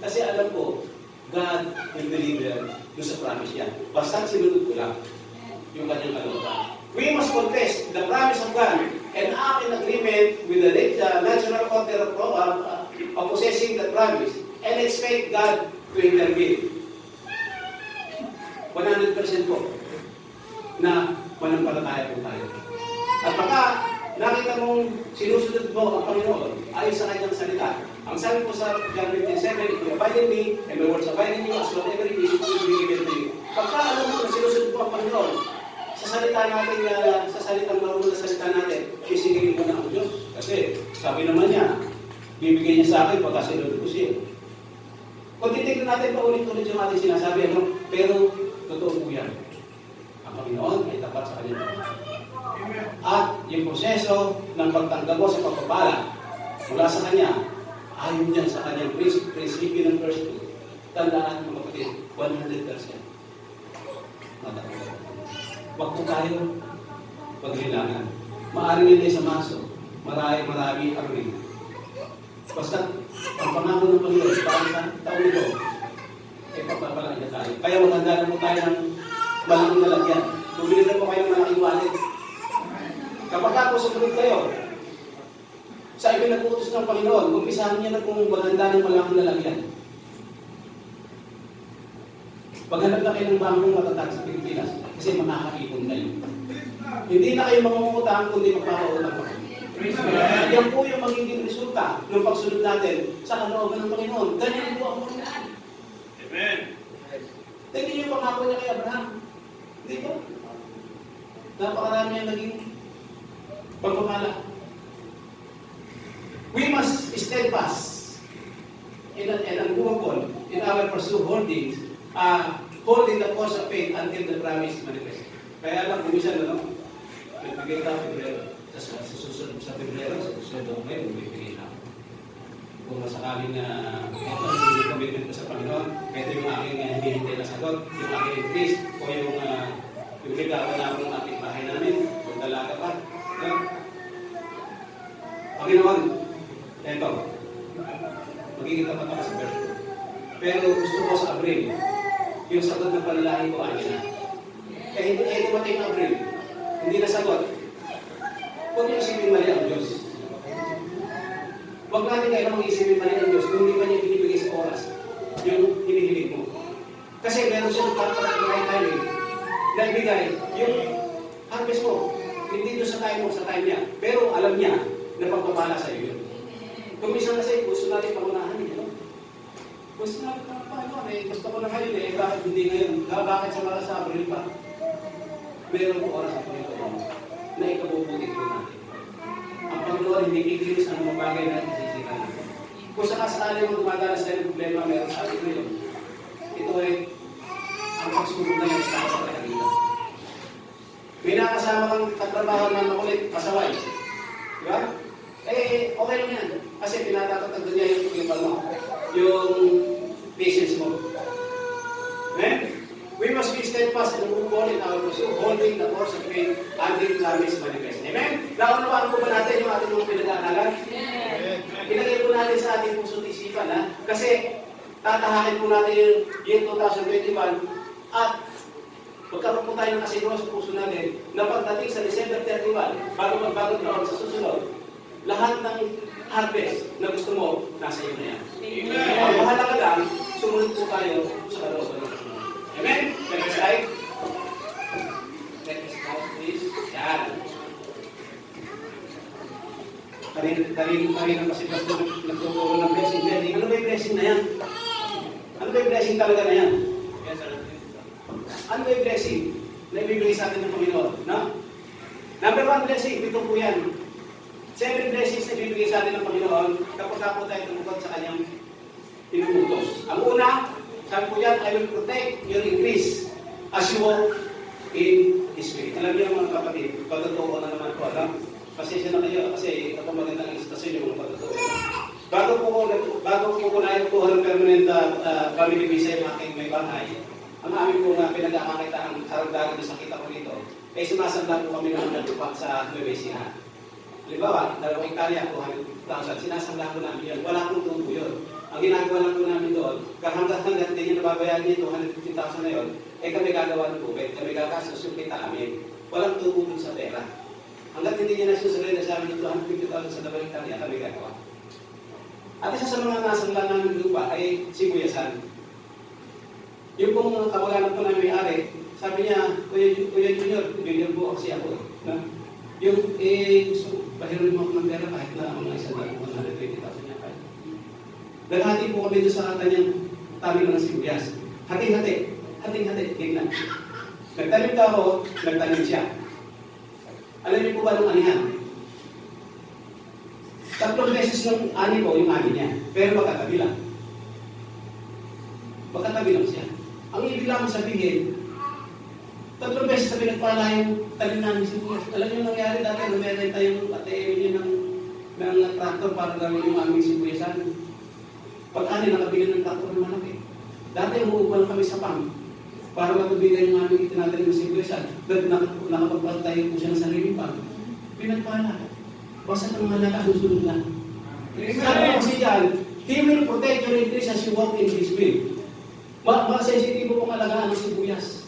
Kasi alam ko, God will deliver doon sa promise niya. Basta sinunod ko lang yung kanyang kalooban. We must confess the promise of God and act in agreement with the natural order of possessing the promise and expect God to intervene. 100% po na manampalataya po tayo. At baka nakita mong sinusunod mo ang Panginoon ayon sa kanyang salita. Ang sabi po sa John 15:7, if you abide in me, and my words abide in you, as whatever it is, it will be given to you. Pagka alam mo na sinusunod mo ang Panginoon, sa salita natin, sa salitang marunong na salita natin, isigilin ko na ang Diyos. Kasi sabi naman niya, bibigay niya sa akin pagka sinunod ko siya. Kung titignan natin paulit-ulit yung ating sinasabi, pero totoo po yan. Ang Panginoon ay tapat sa kanyang pangako. At yung proseso ng pagtanggap mo sa pagpapala mula sa Kanya, ayon yan sa Kanyang prinsipyo ng first fruit. Tandaan mga kapatid, 100%. Matapos. Huwag po tayo paghilangan. Maaring hindi sa maso, marami ang rin. Basta, ang pangako ng Panginoon, para sa taon ito, ay pagpapalaan niya tayo. Kaya maganda na po tayo ng malaking lalagyan. Bumili na po kayo ng malaking wallet. Kapag ako sumunod kayo, sa ipinagutos ng Panginoon, umpisahan niya na kung maganda ng malaking lalagyan. Maghanap na kayo ng bangkong matatag sa Pilipinas kasi makakaipon kayo. Hindi na kayo mangungutang kundi magpapautang pa kayo. Yan po yung magiging resulta ng pagsunod natin sa kalooban ng Panginoon. Ganyan po ang Panginoon. Amen. Tingnan niyo yung pangako niya kay Abraham. Hindi ba? Napakarami yung naging pagpapala. We must steadfast and unmovable in our pursuit, holding the course of faith until the promise manifest. Kaya lang, kumisan nagbigay ka Pebrero. Sa susunod sa Pebrero, sa susunod ngayon, bibigay na. Kung masakaling hindi commitment ko sa Panginoon, ito yung aking hindi na sagot, yung aking increase, o yung ligawan na akong ating bahay namin, kung dalaga pa. Panginoon, ito, magiging tapat ako sa verse 2. Pero gusto ko sa Abril, yung sagot ng panalangin ko ay na. Kaya hindi dumating na Abril, hindi na sagot. Huwag niyo isipin mali ang Diyos. Huwag natin kayo mag-isipin mali ang Diyos kung hindi pa niya binibigay sa oras yung hinihiling mo. Kasi meron siya right timing na ibigay yung harvest mo. Hindi doon sa time mo, sa time niya. Pero alam niya na pagpapala sa iyo yun. Kung minsan kasi gusto natin pangunahan niya. Gusto natin paano, gusto ko na ngayon bakit hindi ngayon? Bakit sa April pa? Meron po oras sa Panginoon na ikabubutin ko natin. Ang Panginoon hindi kikilos ang mga bagay na isisikan natin. Kung sakasakali mo dumadalas tayo ng problema, meron sa atin ngayon. Ito ay ang pagsubok na yung sa kanila. May nakasama kang katrabaho na makulit, pasaway. Diba? Okay lang yan. Kasi pinatatatag niya yung patience mo. Amen? We must be steadfast and unmovable in our pursuit, holding the course of faith until promise manifest. Amen? Naunawaan po ba natin yung ating mga pinag-aanalan? Ilagay po natin sa ating puso't isipan, ha? Kasi tatahakin po natin yung year 2021 at magkaroon po tayo ng kasiguro sa puso natin na pagdating sa December 31, bago magbagong taon sa susunod, lahat ng harvest na gusto mo, nasa iyo na yan. Ang mahalaga lang, sumunod po tayo sa kalooban ng Panginoon. Amen? Next slide. Next Kanina kasi pastor nagtuturo ng blessing. Ano ba yung blessing na yan? Ano ba yung blessing talaga na yan? Yes, sir. Ano ba yung blessing na ibibigay sa atin ng Panginoon? No? Number one blessing, ito po yan. 7 blessings na ibibigay sa atin ng Panginoon kapag po tayo tumukod sa kanyang pinuputos. Ang una, sabi po yan, I will protect your increase as you walk in His way. Alam niyo mga kapatid, pagtotoo na naman po, alam? Pasensya na kayo kasi ito magandang istasyon yung mga pagtotoo. Bago po ko na ito ng permanent family visa yung aking may bahay, ang amin po na pinag-akakita ang karagdagan na sakita ko dito, ay sumasanda po kami ng lupa sa Nueva Ecija. Halimbawa, 2 hektarya, 200,000, sinasanda ko namin yun. Wala akong tubo yun. Ang ginagawa lang po namin doon, hanggang hindi nyo nababayaan niyo 250,000 na yun, eh kami gagawa ng tubig, kami gagastos yung kita amin. Walang tubo dun sa pera. Hanggang hindi niya nasusunod na sa amin 250,000 sa 2 hektarya, kami gagawa. At isa sa mga nasangla namin lupa ay sibuyasan. Yung pong kamag-anak po namin may-ari, sabi niya, Kuya Junior po kasi ako. No? Yung, gusto, bahirin mo ako ng pera kahit na mga isang 120,000 niya kahit. Naghati po kami doon sa kanyang tabi ng sibuyas. Hating-hati, tingnan. Nagtanim ka ako, nagtanim siya. Alam niyo po ba nung anihan? 3 beses ng ani ko, yung ani niya. Pero magkatabi lang. Magkatabi lang siya. Ang ibig lang sabihin, 3 beses na pinagpala yung tanim namin sibuyas. Alam niyo nangyari dati, meron tayong ATM niya ng tractor para gawin yung aming sibuyasan. Pag-ani, nakabili ng tractor ng malaki. Dati, umuupan kami sa pam para magbigay yung aming itinatanim ng sibuyas. Nakapagpagtayo po siya ng sariling pam. Pinagpala. Basta ng mga nakasunod na. Sabi ko kasi yan, He will protect your increase as you walk in His will. Sensitibo pong alagaan ng sibuyas.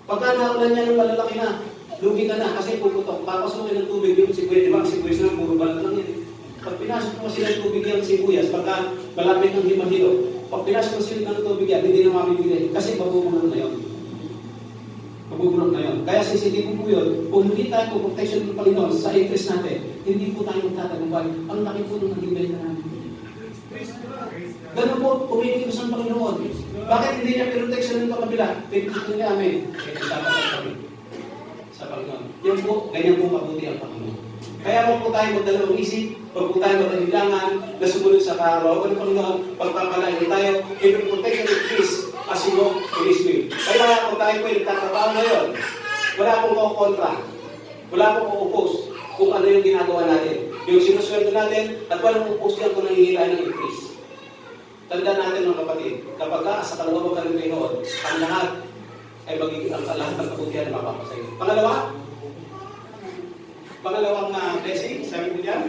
Pagka naulan niya ng malalaki na, lugi ka na kasi puputok. Papasukin ng tubig yung sibuyas. Diba ang sibuyas na puro balat lang yan. Pag pinasok mo sila ng tubig yung sibuyas, pagka malapit ng himahilo, pag pinasok mo sila ng tubig yan, hindi na mabibigay. Kasi mabubulong na yun. Mabubulong na yun. Kaya sisitibo po yun, kung hindi tayo po protection ng Panginoon sa interest natin, hindi po tayo magtatagumpay. Ang laki po ng naging benta namin. Ganun po, pumikilos ang Panginoon. Bakit hindi niya protection ng kabila? Pinagkakita niya amin. Kaya tatapos kami sa Panginoon. Yan po, ganyan po mabuti ang Panginoon. Kaya huwag po tayo magdalawang isip, huwag po tayo magkahilangan na sumunod sa karaw ng Panginoon, pagpapalain tayo, in protection of peace, as you walk in His will. Kaya kung tayo po yung nagtatrabaho ngayon, wala pong kukontra, wala pong kuupos kung ano yung ginagawa natin. Yung sinusweldo natin, at walang upos yan kung nanghihila ng increase. Tandaan natin mga kapatid, kapag sa kalawang ka ng Panginoon, ang lahat ay magiging ang lahat ng kabutihan na mapapasayo. Pangalawang blessing, sabi ko diyan,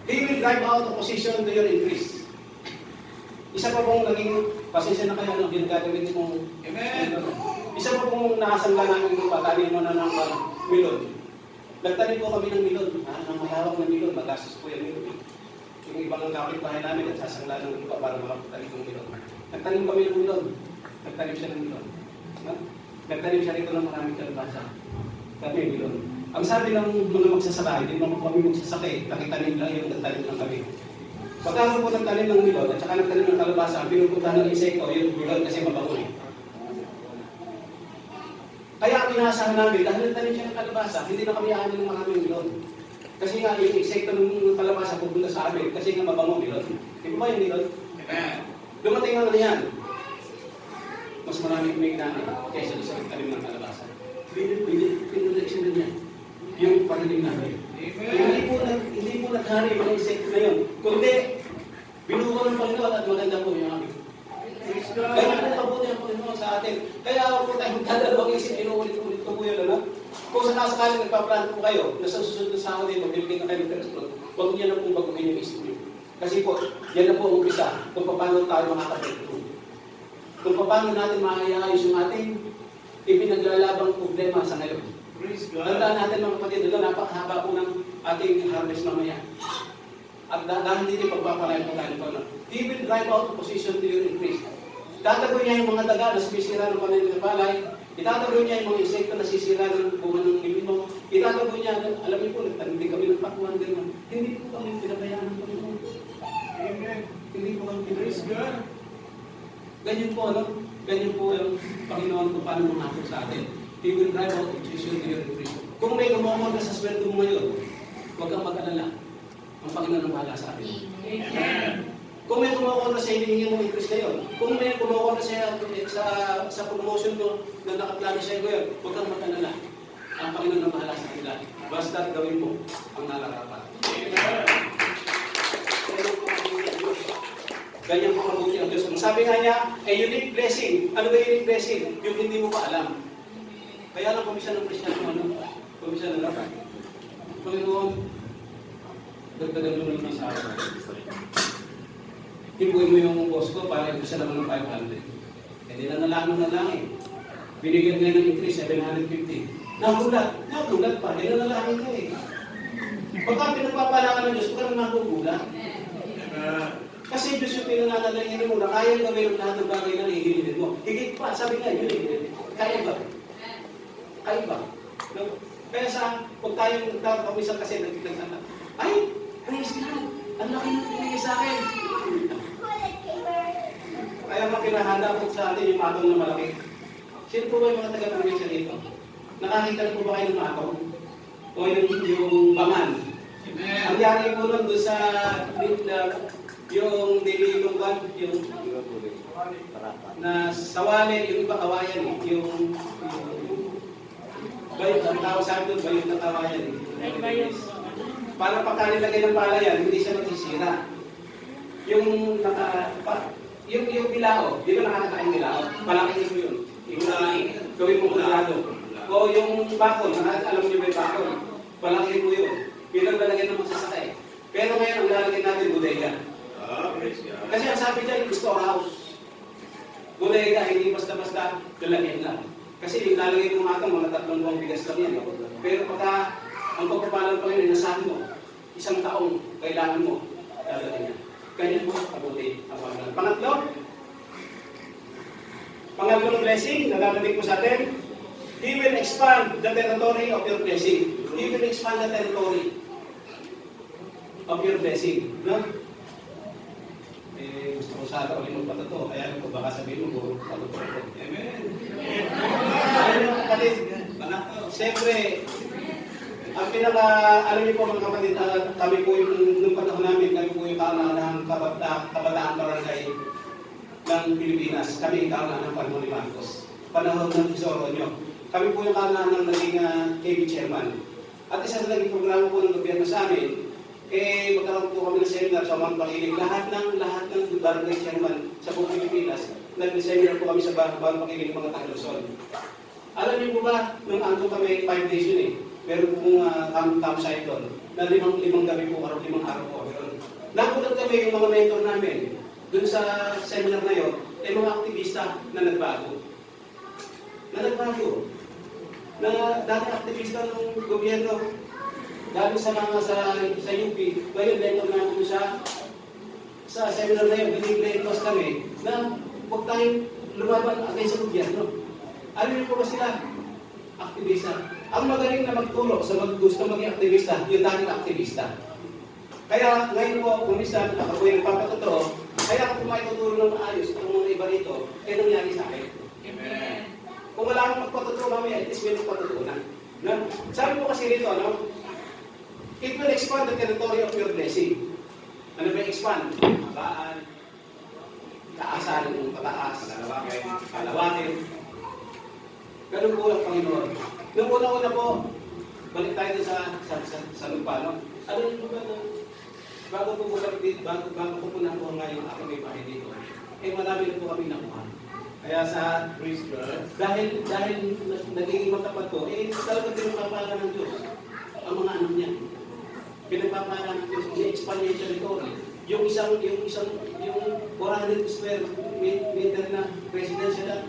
He will drive out opposition to your increase. Isa pa pong naging, pasensya na kayo ng ginagagawin kong, Amen. isa pa pong nakasangla namin yung patanin mo na ng milon. Nagtanim po kami ng milon, ng malawak na milon, magastos po yung milon. Yung ibang kapitbahay namin at sasangla ng lupa para makapagtanim ng milon. Nagtanim kami ng milon. Nagtanim siya ng milon. Nagtanim siya rito ng maraming kalabasa. Kami yung milon. Ang sabi ng mga magsasaka, hindi naman kami magsasakay, nakitanim lang yung nagtanim ng kami. Pagkakaroon po nagtanim ng milon at saka nagtanim ng kalabasa, ang pinupuntahan ng insekto, yung milon kasi mabango eh. Kaya ang inaasahan namin, dahil nagtanim siya ng kalabasa, hindi na kami aanin ng maraming milon. Kasi nga yung insekto ng kalabasa pupunta sa amin, kasi nga mabango milon. Di ba yung milon? Amen. Dumating nga na yan. Mas marami kami ginamit kaysa sa nagtanim ng kalabasa. Pinrotection din yan. Yung pananim namin. Hindi po naghari mga insekto na yun. Kundi, binuha ng Panginoon at maganda po yung amin. Kaya po kabuti ang Panginoon sa atin. Kaya ako po tayong dadalawang isip, inuulit-ulit ko po yun. Ano? Kung sakasakaling nagpa-plan po kayo, nasa susunod na sa ako dito, bibigyan na kayo ng first fruit, huwag niyo na pong baguhin yung isip niyo. Kasi po, yan na po ang umpisa kung paano tayo makakapagpapit. Kung paano natin maayayos yung ating ipinaglalabang problema sa ngayon. Tandaan natin mga kapatid, napakahaba po ng ating harvest mamaya. At dahil hindi pagpapalain po tayo ng Panginoon. He will drive out opposition to your increase. Tatagoy niya yung mga daga na sumisira ng pananim ng palay. Itatago niya yung mga insekto na sisira ng bunga ng ngipin mo. Itatago niya, alam niyo po, nagtanim kami ng pakuan, gano'n. Hindi po kami pinabayaan ng Panginoon. Amen. Hindi po kami Praise pinabayaan. God. Ganyan po, ano? Ganyan po ang Panginoon kung paano mangako sa atin. He will drive out objection to your increase. Kung may kumamag ka sa sweldo mo ngayon, huwag kang mag-alala. Ang Panginoon ang bahala sa atin. Amen. Kung may kumukontra sa hinihingi mong increase ngayon, kung may kumukontra sa promotion mo na nakaplano sa iyo ngayon, huwag kang mag-alala. Ang Panginoon ang bahala sa kanila. Basta gawin mo ang nararapat. Ganyan po mabuti ang Diyos. Ang sabi nga niya, a unique blessing. Ano ba unique blessing? Yung hindi mo pa alam. Kaya lang kumisa ng Kristiyan ano? Kumisa ng laban. Panginoon, dagdagan mo naman sa akin. Hibuin mo yung boss ko para ito siya naman ng 500. Hindi na nalangin. Binigyan niya ng increase, 750. Nagulat pa. Hindi na nalangin ka eh. Pagka pinagpapala ka ng Diyos, huwag ka naman magugulat. Kasi Diyos yung pinananalangin mo na kaya gawin ang lahat ng bagay na hihilin mo. Higit pa, sabi nga yun eh. Kaya ba? Kaya ba? No? Kaya sa, huwag tayong nagkakawisan kasi nagkikita. Ay, praise God! Ang laki ng pinigay sa akin. Kaya makilahanda po sa atin yung matong na malaki. Sino po ba yung mga taga-provincia dito? Nakakita na po ba kayo ng matong? O yung bangan? Ang yari po nun doon sa yung daily lunggan, yung na sawali, yung iba kawayan eh. Yung bayot, ang tawag sa akin doon, bayot ng kawayan eh. Para pagkalilagay ng palayan, hindi siya magsisira. Yung yung bilao, di ba nakakakain bilao? Palaking mo yun. Gawin mo kulado. O yung bakon, alam niyo ba yung bakon? Palaking mo yun. Bilang lalagyan ng magsasakay. Pero ngayon, ang lalagyan natin, bodega. Kasi ang sabi dyan, storehouse. Bodega, hindi basta-basta lalagyan lang. Kasi yung lalagyan ng atong, mga 3 buwang bigas lang yan. Pero pagka ang pagpapalang Panginoon, nasabi mo, 1 taong kailangan mo, lalagyan niya. Ganyan po kabuti ang Panginoon. Pangatlong blessing, nagagaling po sa atin, He will expand the territory of your blessing. He will expand the territory of your blessing. No? Gusto ko sana ulit magpatato. Kaya kung baka sabihin mo, puro patato. Amen. Alam mo kapatid, siyempre, ang alam niyo po mga kapatid, kami po yung, nung panahon namin, kami po yung kaunahang kabataan barangay ng Pilipinas. Kami yung kaunahang panahon ni Marcos. Panahon ng Tesoro nyo. Kami po yung kaunahang ng naging KB chairman. At isa sa naging programa po ng gobyerno sa amin, magkaroon po kami ng seminar sa mga pakilig. Lahat ng barangay chairman sa buong Pilipinas, nag-seminar po kami sa bawang pakilig mga taga-Luzon. Alam niyo po ba, nung andun kami 5 days yun eh, meron pong campsite doon, na limang gabi po, 5 araw po. Nakulat kami yung mga mentor namin, doon sa seminar na yun, mga aktivista na nagbago. Na dati aktivista ng gobyerno, dahil sa mga sa UP, ngayon mentor namin sa seminar na yun, binigay-class kami, na huwag tayong lumaban agay sa gobyerno. Alam niyo po ba sila? Aktivista. Ang magaling na magtulong sa gusto maging aktivista, yung dating aktivista. Kaya ngayon po, kung minsan ako po yung papatotoo, kaya ako po maituturo ng maayos ng mga iba rito, nangyari sa akin. Amen. Kung wala akong magpatotoo mamaya, at least may nagpatotoo na. Sabi po kasi rito, it will expand the territory of your blessing. Ano ba expand? Habaan, taasan, pataas, kalawatin. Ganun po ang Panginoon. Nung una-una po, balik tayo sa lupa, no? Ano yung po ba bago po po na po ngayon ako may bahay dito, marami na po kami nakuha. Kaya Praise God. dahil nagiging matapat ko, talaga pinagpapala ng Diyos ang mga anak niya. Pinagpapala ng Diyos, i-expand niya yung territory. Yung 400 square meter na residential na,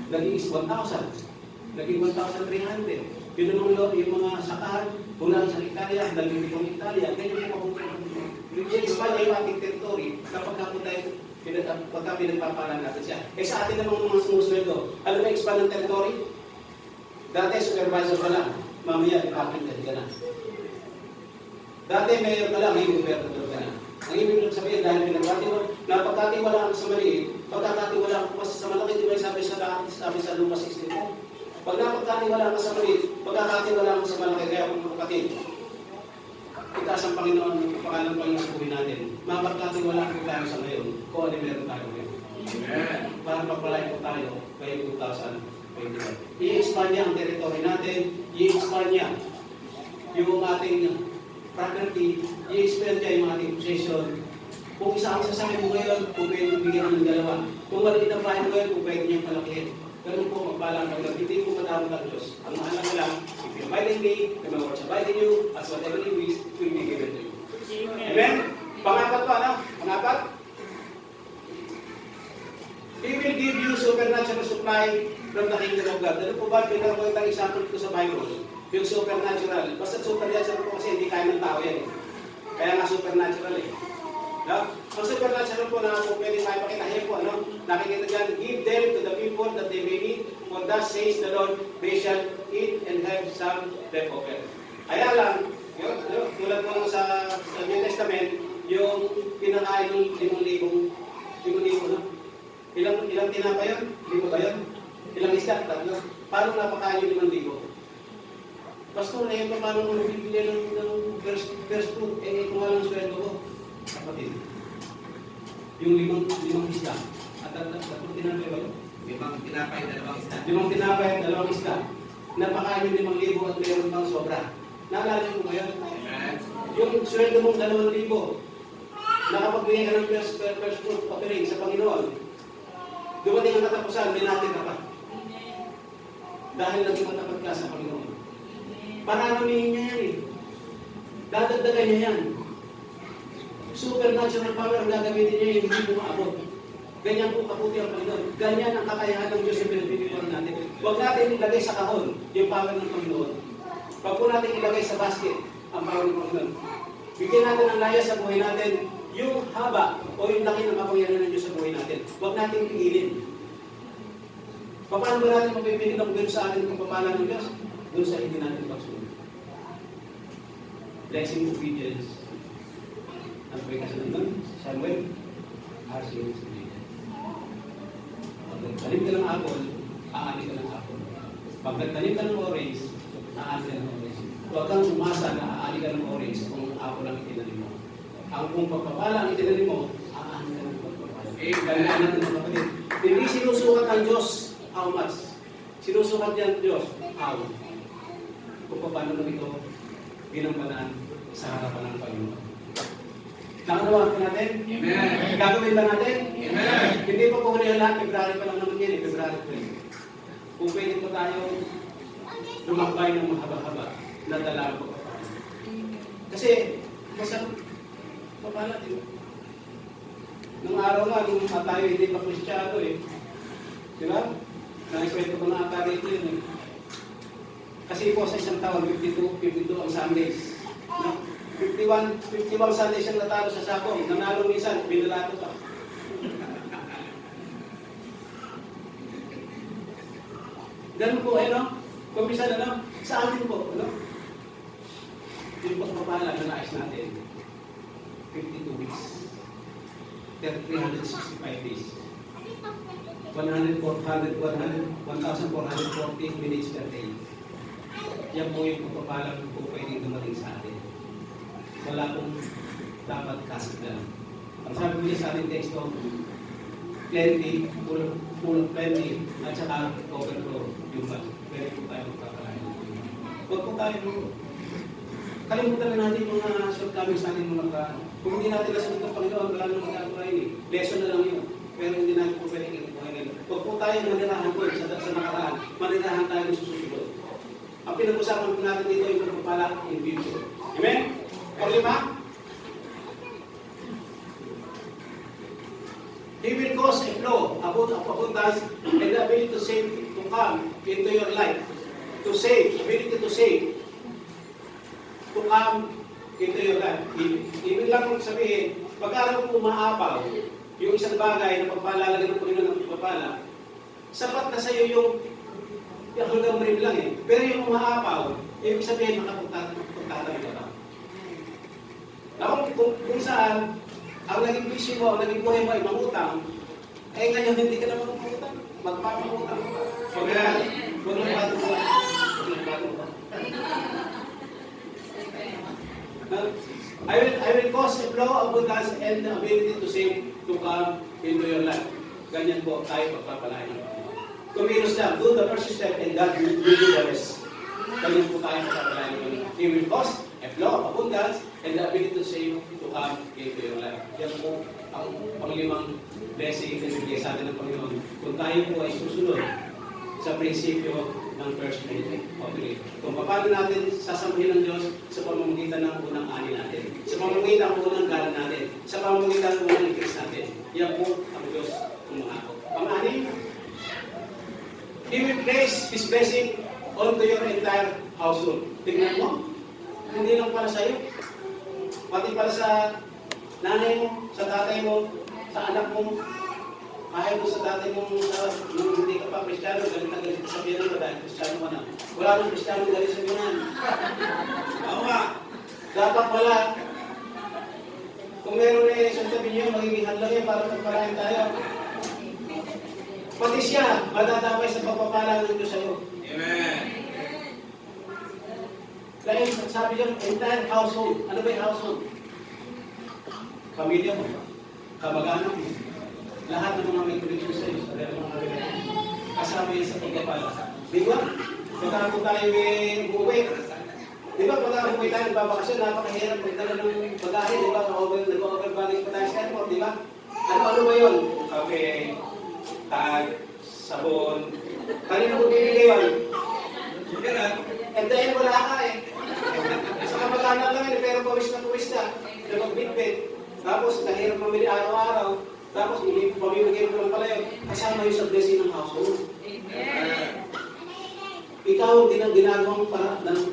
naging 1,000. Naging 1,300. Yun naman yung mga sakahan, mula sa Italia, naging 5 Italia, ganyan po ako. I-expand niya yung ating territory kapag po tayo pagka pinagpapalan natin siya. Sa atin namang mga sumusweldo, ano ba expand ng territory? Dati supervisor ka lang, mamaya ipapindan ka na. Dati mayor ka lang, ngayon gobernador ka na. Ang ibig sabihin, dahil napagkatiwalaan ka sa maliit, pagkakatiwalaan ka sa malaki, di ba sabi sa Lucas 16? Pag napagkatiwalaan ka sa maliit, pagkakatiwalaan ka sa malaki, kaya kung kapatid, itaas ang Panginoon, ang pangalan ng Panginoon sa buhay natin. Mapagkatiwalaan ko tayo sa ngayon, kung ano meron tayo ngayon. Amen. Para magpalain po tayo, kayo 2021. I-expand niya ang territory natin, i-expand niya yung ating property, i-expand niya yung ating possession. Kung isa ang sasakyan mo ngayon, kung pwede bigyan ng dalawa. Kung maliit ang bahay mo ngayon, kung pwede niyang palakihin. Ganun po magpalang pagkat hindi po matawag ng Diyos. Ang mahalaga lang, if you abide in me, and my words abide in you, as whatever you wish, will be given to you. Amen? Pangapat pa, ano? Pangapat? He will give you supernatural supply from the kingdom of God. Ano po ba, pinagawa ng example ko sa Bible? Yung supernatural. Basta supernatural po kasi hindi kaya ng tao yan. Kaya nga supernatural eh. No? Ang supernatural po na po pwede tayo pakitahin po, ano? Nakikita dyan, give them to the people that they may eat, for thus says the Lord, they shall eat and have some left over. Kaya lang, yun, tulad po sa New Testament, yung pinakain ng 5,000, no? Ilang tinapa yun? 5 ba yun? Ilang isda? 3? Paano napakain yung 5,000? Pastor, na yun pa paano mo nabibili ng first food? Eh, kung walang sweldo ko. Kapatid. Yung 5 isda. At tinapay ba yun? 5 tinapay, 2 isda. 5 tinapay, 2 isda. Napakain yung 5,000 at mayroon pang sobra. Naalala niyo mo ngayon? Amen. Yung sweldo mong 2,000, nakapagbigay ka ng first fruit offering sa Panginoon. Dumating ang katapusan, may natin ka pa. Dahil naging matapat ka sa Panginoon. Pararamihin niya yan eh. Dadagdagan niya yan. Supernatural power ang gagamitin niya yung hindi mo maabot. Ganyan po kaputi ang Panginoon. Ganyan ang kakayahan ng Diyos yung pinagpipilipan natin. Huwag natin ilagay sa kahon yung power ng Panginoon. Huwag po natin ilagay sa basket ang power ng Panginoon. Bigyan natin ang laya sa buhay natin yung haba o yung laki ng kapangyarihan ng Diyos sa buhay natin. Huwag natin pigilin. Paano ba natin mapipili ng gano'n sa atin kung papala ng Diyos? Doon sa hindi natin pagsunod. Blessing obedience. Ang pwede kasi naman, Samuel, RC obedience. Pag nagtanim ka ng apple, aani ka ng apple. Pag nagtanim ka ng orange, aani ka ng orange. Huwag kang umasa na aani ka ng orange kung apple ang itinanim mo. Ang kung pagpapala ang itinanim mo, aani ka ng pagpapala. Kailangan natin mga kapatid. Hindi sinusukat ng Diyos how much. Sinusukat niya ng Diyos how. Kung paano na ito ginampanan sa harapan ng Panginoon. Nakanawa po natin? Amen. Gagawin ba natin? Amen. Hindi pa po huli ang lahat. February pa lang naman yan eh. February pa rin. Kung pwede po tayo lumakbay ng mahaba-haba na dala po pa tayo. Kasi, masarap papala din. Nung araw nga, nung tayo hindi pa Kristyano eh. Di ba? Nang-expect ko na ata rito yun eh. Kasi po sa isang taon, 52 ang Sundays. No? 51 Sundays ang natalo sa Sabong. Nanalo minsan, binalato pa. Ganun po, no? Kung minsan, ano? Sa atin po, ano? Yung pagpapala na nais natin, 52 weeks. 365 days. 1,440 minutes per day. Yan po yung pagpapalang po pwedeng dumating sa atin. Wala pong dapat kasigdan. Ang sabi niya sa ating teksto, plenty, full of plenty, at saka overflow yung bag. Pwede po tayo magpapalain. Huwag po tayo kalimutan na natin yung mga shortcomings natin mga ka. Kung hindi natin nasunod ng Panginoon, wala nang magagawa yun eh. Lesson na lang yun. Pero hindi natin po pwede kinabuhayin. Huwag po tayo manirahan po sa nakaraan. Manirahan tayo sa susunod. Ang pinag-usapan po natin dito yung pagpapala in future. Amen? Pag-5, He will cause a flow about abundance and the ability to save to come into your life. To save, ability to save, to come into your life. Ibig lang kong sabihin, pagkaraw po umaapaw, yung isang bagay na pagpalalagan ng Panginoon ng pagpapala, sapat na sa iyo hanggang rib lang eh. Pero yung umaapaw, ibig sabihin makapagtatabi ka ba? Na kung saan, ang naging bisyo mo, ang naging buhay mo ay mangutang, eh ngayon hindi ka na mangutang, magpapangutang ka. So kaya, huwag lang bago ko. Huwag lang bago ko. I will cause a flow of abundance and the ability to save to come into your life. Ganyan po tayo pagpapalain ng Panginoon. Kumilos lang, do the first step and God will do the rest. Ganyan po tayo pagpapalain ng Panginoon. He will cause a flow of abundance and the ability to save to come into your life. Yan po ang panglimang blessing na bibigay sa atin ng Panginoon. Kung tayo po ay susunod sa prinsipyo ng first minute. Okay. Kung paano natin sasambuhin ng Diyos sa pamamagitan ng unang ani natin, sa pamamagitan ng unang galang natin, sa pamamagitan ng unang ikris natin. Yan po ang Diyos umangako. Pang-ani, He will place His blessing onto your entire household. Tingnan mo, hindi lang pala sa iyo, pati pala sa nanay mo, sa tatay mo, sa anak mo, kahit mo sa tatay mo, nung hindi ka pa Kristiyano, galit na galit sa biyanan mo dahil Kristiyano ka na. Wala nang Kristiyano galit sa biyanan. Oo nga. Dapat wala. Kung meron na isang sabi niyo, magiging hadlang yan para magpalain tayo. Pati siya, madadamay sa pagpapala ng Diyos sa iyo. Amen. Dahil sabi niyo, entire household. Ano ba yung household? Pamilya mo, kamag-anak mo, lahat ng mga may connection sa iyo, sa mga relasyon, kasama yan sa pagpapala. Di ba? Pagkako tayo may buwi. Di ba? Pagkako tayo nagbabakasyon, napakahirap magdala ng bagahe. Di ba? Nag-overbagging pa tayo sa airport. Di ba? Ano ba yun? Okay. Tag, sabon. Kanina mo bibigay yun? And then wala ka eh. Sa kamag-anak lang yun, pero pawis na nagbitbit. Tapos, nahirap mamili araw-araw. Tapos, pamimigay mo lang pala yun. Kasama yun sa blessing ng household. Ikaw ang ginagawang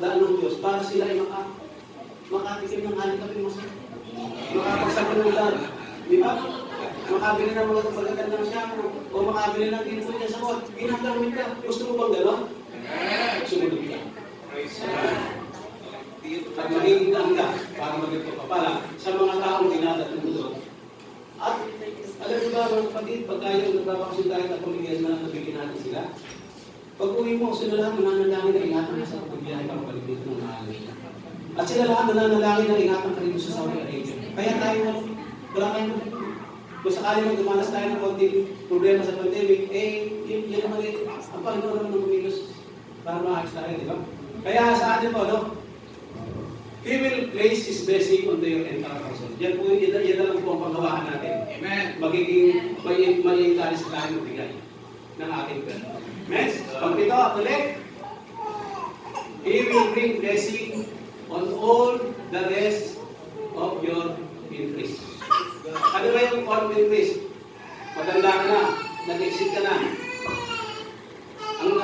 daan ng Diyos para sila ay makatikim ng alikapin mo sila. Makapagsabi ng daan. Di ba? Makabili ng mga magagandang shampoo o makabili ng ginto niya sa kot. Ginagamit ka. Gusto mo bang gano'n? Sumunod ka. At magiging ka para magiging papala sa mga taong dinadating mo doon. At alam mo ba mga kapatid, pag tayo nagbabakasyon tayo at pamilya na nabigyan natin sila, pag uwi mo, sila lahat mananalangin na ingatan ka sa pagbiyahe para balik dito ng maalis. At sila lahat mananalangin na ingatan ka dito sa Saudi Arabia. Kaya tayo, wala tayong kung sakali mo dumanas tayo ng konting problema sa pandemic, yun naman ang Panginoon naman ng kumilos para maayos tayo, di ba? Kaya sa atin po, no? He will place His blessing on your entire household. Yan po, yan na lang po ang paggawaan natin. Amen. Magiging may-encourage tayo magbigay ng ating pera. Amen? Pagpito, ulit. He will bring blessing on all the rest of your increase. Ano ba yung all increase? Maganda ka na, nag-exit ka na. Nung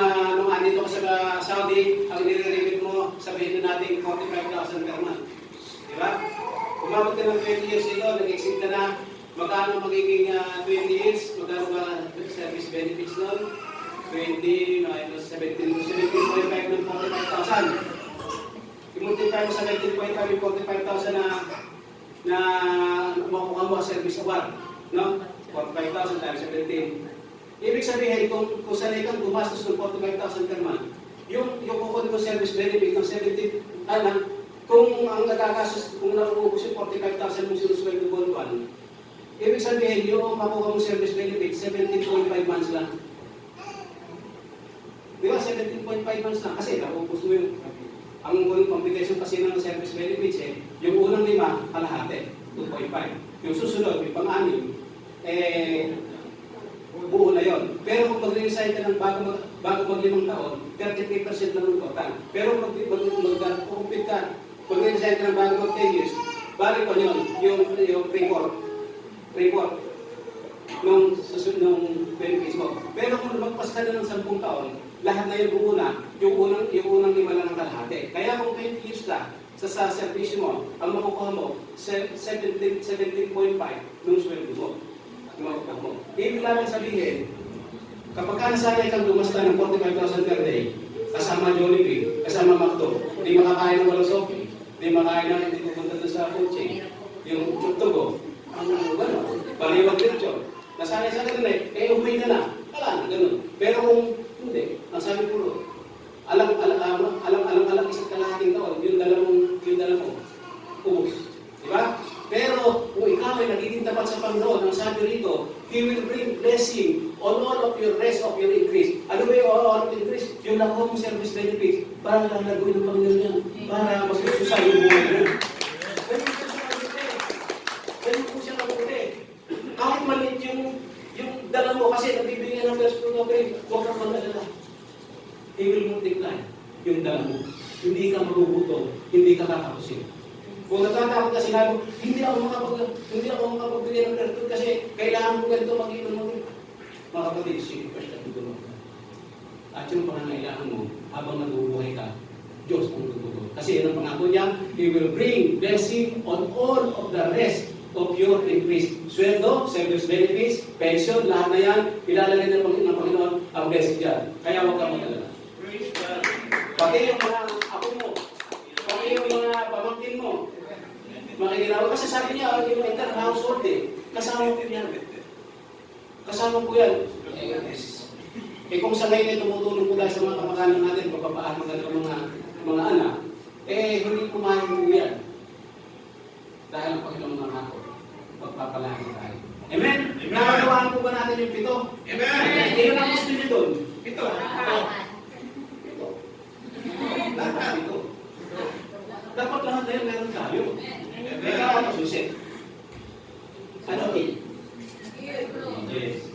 andito ka sa Saudi, ang nire-remit mo, sabihin na natin 45,000 per month. Diba? Umabot ka ng 20 years dito, nag-exit ka na, magkano magiging 20 years, magkano ba service benefits nun? 20 minus 17.5 ng 45,000. I-multiply mo sa 19.5 yung 45,000 na makuha mo service award. No? 45,000 times 17. Ibig sabihin, kung sanay kang gumastos ng 45,000 per month, yung kukunin mo service benefit ng 17, kung ang nagagastos, kung nakuubos yung 45,000 mong sinusweldo buwan-buwan, ibig sabihin, yung makuha mong service benefit, 17.5 months lang. Di ba? 17.5 months lang. Kasi nakuubos mo yung, ang computation kasi ng service benefits yung unang 5, kalahati, 2.5. Yung susunod, yung pang-anim, buo na yon. Pero kung mag-resign ka ng bago mag-5 taon, 33% lang ng total. Pero mag-compute ka, mag-resign ka ng bago mag-10 years, balik pa yun, yung report nung benefits mo. Pero kung magpas ka na ng 10 taon, lahat na yung buo na, yung unang 5 lang ng kalahati. Kaya kung 20 years ka, sa servisyo mo, ang makukuha mo, 17.5 nung sweldo mo. Ibig lang sabihin, Kapag ka nasanay kang dumasta ng 45,000 per day, kasama Jollibee, kasama McDo, hindi makakain ng walang sopi, hindi makakain ng hindi pupunta doon sa food chain, yung tugo, ang baliwag diretsyo. Nasanay sa ganun eh umuwi ka na, wala na, ganun. Pero kung hindi, ang sabi ko, alang isa't kalahating taon, yung dala mo, ubos. Diba? Pero kung ikaw ay nagiging tapat sa Panginoon, ang sabi rito, He will bring blessing on all of your rest of your increase. Ano ba yung all of your increase? Yung nakuha mong service benefits, para lalaguin ng Panginoon yan, para masususay yung buhay mo. Ganun po siya kabuti. Kahit maliit yung dala mo, kasi nagbibigay ng first fruit offering, huwag kang mag-alala. He will multiply yung dala mo. Hindi ka magugutom, hindi ka kakapusin. Kung natatakot ka sinabi, hindi ako makapagbigay ng first fruit kasi kailangan mo ganito mag-inom mo. Mga kapatid, sige, first at tutulong ka. At yung pangangailangan mo, habang nabubuhay ka, Diyos ang tutulong. Kasi yan ang pangako niya, He will bring blessing on all of the rest of your increase. Sweldo, service benefits, pension, lahat na yan, ilalagay ng Panginoon ang blessing dyan. Kaya huwag kang mag-alala. Pati yung mga ako mo, pati yung mga pamangkin mo, makikinawa. Kasi sabi niya, yung entire household kasama ko yan. Kasama ko yan. Kung sa ngayon tumutulong po dahil sa mga kamakanan natin, pagpapaan ng mga anak, hindi kumain po yan. Dahil ang Panginoon ng ako, pagpapalaki tayo. Amen? Nakagawaan po ba natin yung 7? Amen! Ilan ang gusto niyo doon? 7. Lahat 7. Dapat lahat na yun meron tayo. Ikaw ano susi? Ano eh? Yes.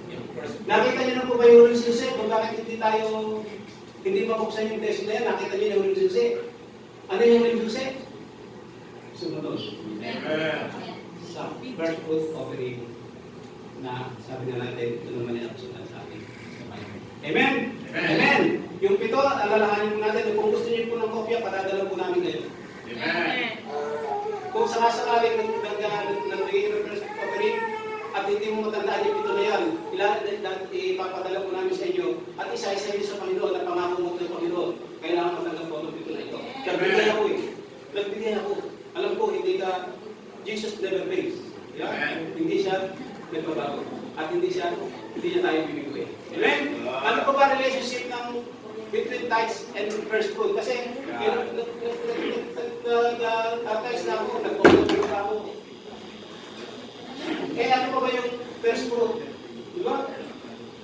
Nakita niyo na po ba yung huling susi? Kung bakit hindi mabuksan yung test na yan, nakita niyo yung huling susi? Ano yung huling susi? Sumunod. Sa first fruit offering na sabi na natin, ito naman yung absolute sa akin. Amen? Amen! Yung 7, alalahanin mo natin. Kung gusto niyo po ng kopya, patadala po namin kayo. Amen! Kung sakasakaling nagbigay ng first fruit offering at hindi mo matandaan yung 7 na yan, ipapadala po namin sa inyo at isa-isa nyo sa Panginoon na pangako mo ng Panginoon. Kailangan matanggap po ang 7 na ito. Nagbigay ako eh. Nagbigay ako. Alam ko, hindi ka, Jesus never fails. Yeah? Hindi siya nagbabago. At hindi niya tayo bibigay. Amen? Ano po ba relationship ng between tithes and first fruit? Kasi, tithes na ako, nag-offer na ako. Ano po ba yung first fruit? Diba?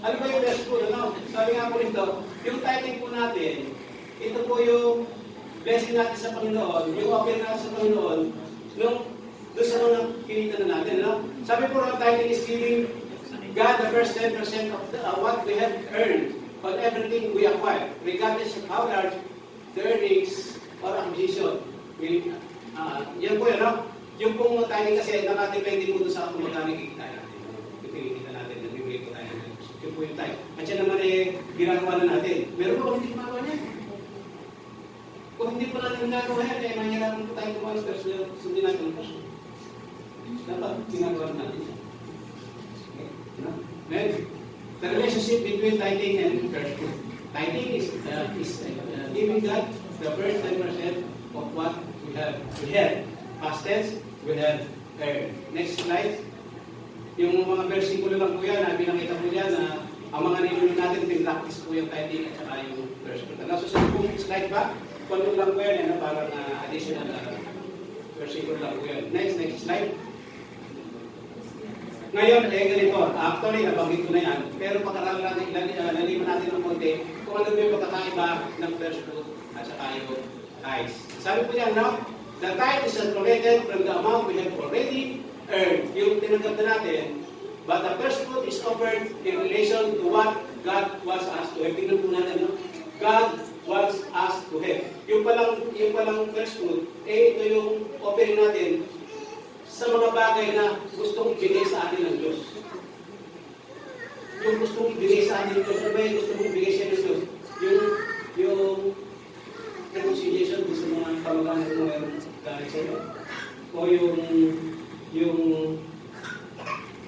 Ano ba yung first fruit? Ano? Sabi nga po rito, yung tithing po natin, ito po yung blessing natin sa Panginoon, yung offer natin sa Panginoon, doon sa mga kinita na natin. No? Sabi po ang tithing is giving God the first 10% of what we have earned on everything we acquire, regardless of how large the earnings or acquisition. Yan po yun, no? Yung pong tithing kasi nakadepende po doon sa kung magkano kikita natin. Yung kinikita natin, nabibigay po tayo. Yun po yung tithe. At yan naman ginagawa na natin. Meron po hindi kumagawa niya. Kung hindi po natin ginagawa yan, mahirapan po tayo kumalas pero sundin natin po. Dapat ginagawa natin yan. Then, the relationship between tithing and first fruit. Tithing is giving God the first 10% of what we have. Past tense, we have earned. Next slide. Yung mga versikulo lang po yan, pinakita po yan na ang mga nilunod natin, pinractice po yung tithing at saka yung first fruit. Nasusunod po yung slide ba? Kung lang po yan, parang additional versikulo lang po yan. Next slide. Ngayon, ganito. Actually, nabanggit ko na yan. Pero pagkakaroon natin, naliman natin ng konti kung ano yung pagkakaiba ng first fruit at saka yung tithes. Sabi po yan, no? The tithe is prorated from the amount we have already earned. Yung tinanggap na natin, but the first fruit is offered in relation to what God wants us to have. Tingnan po natin, no? God wants us to have. Yung palang first fruit, ito yung offering natin sa mga bagay na gustong ibigay sa atin ng Diyos. Yung gustong ibigay sa atin ng Diyos, ano ba yung gustong ibigay siya ng Diyos? Yung reconciliation sa mga kamag-anak mo meron galing sa iyo. O yung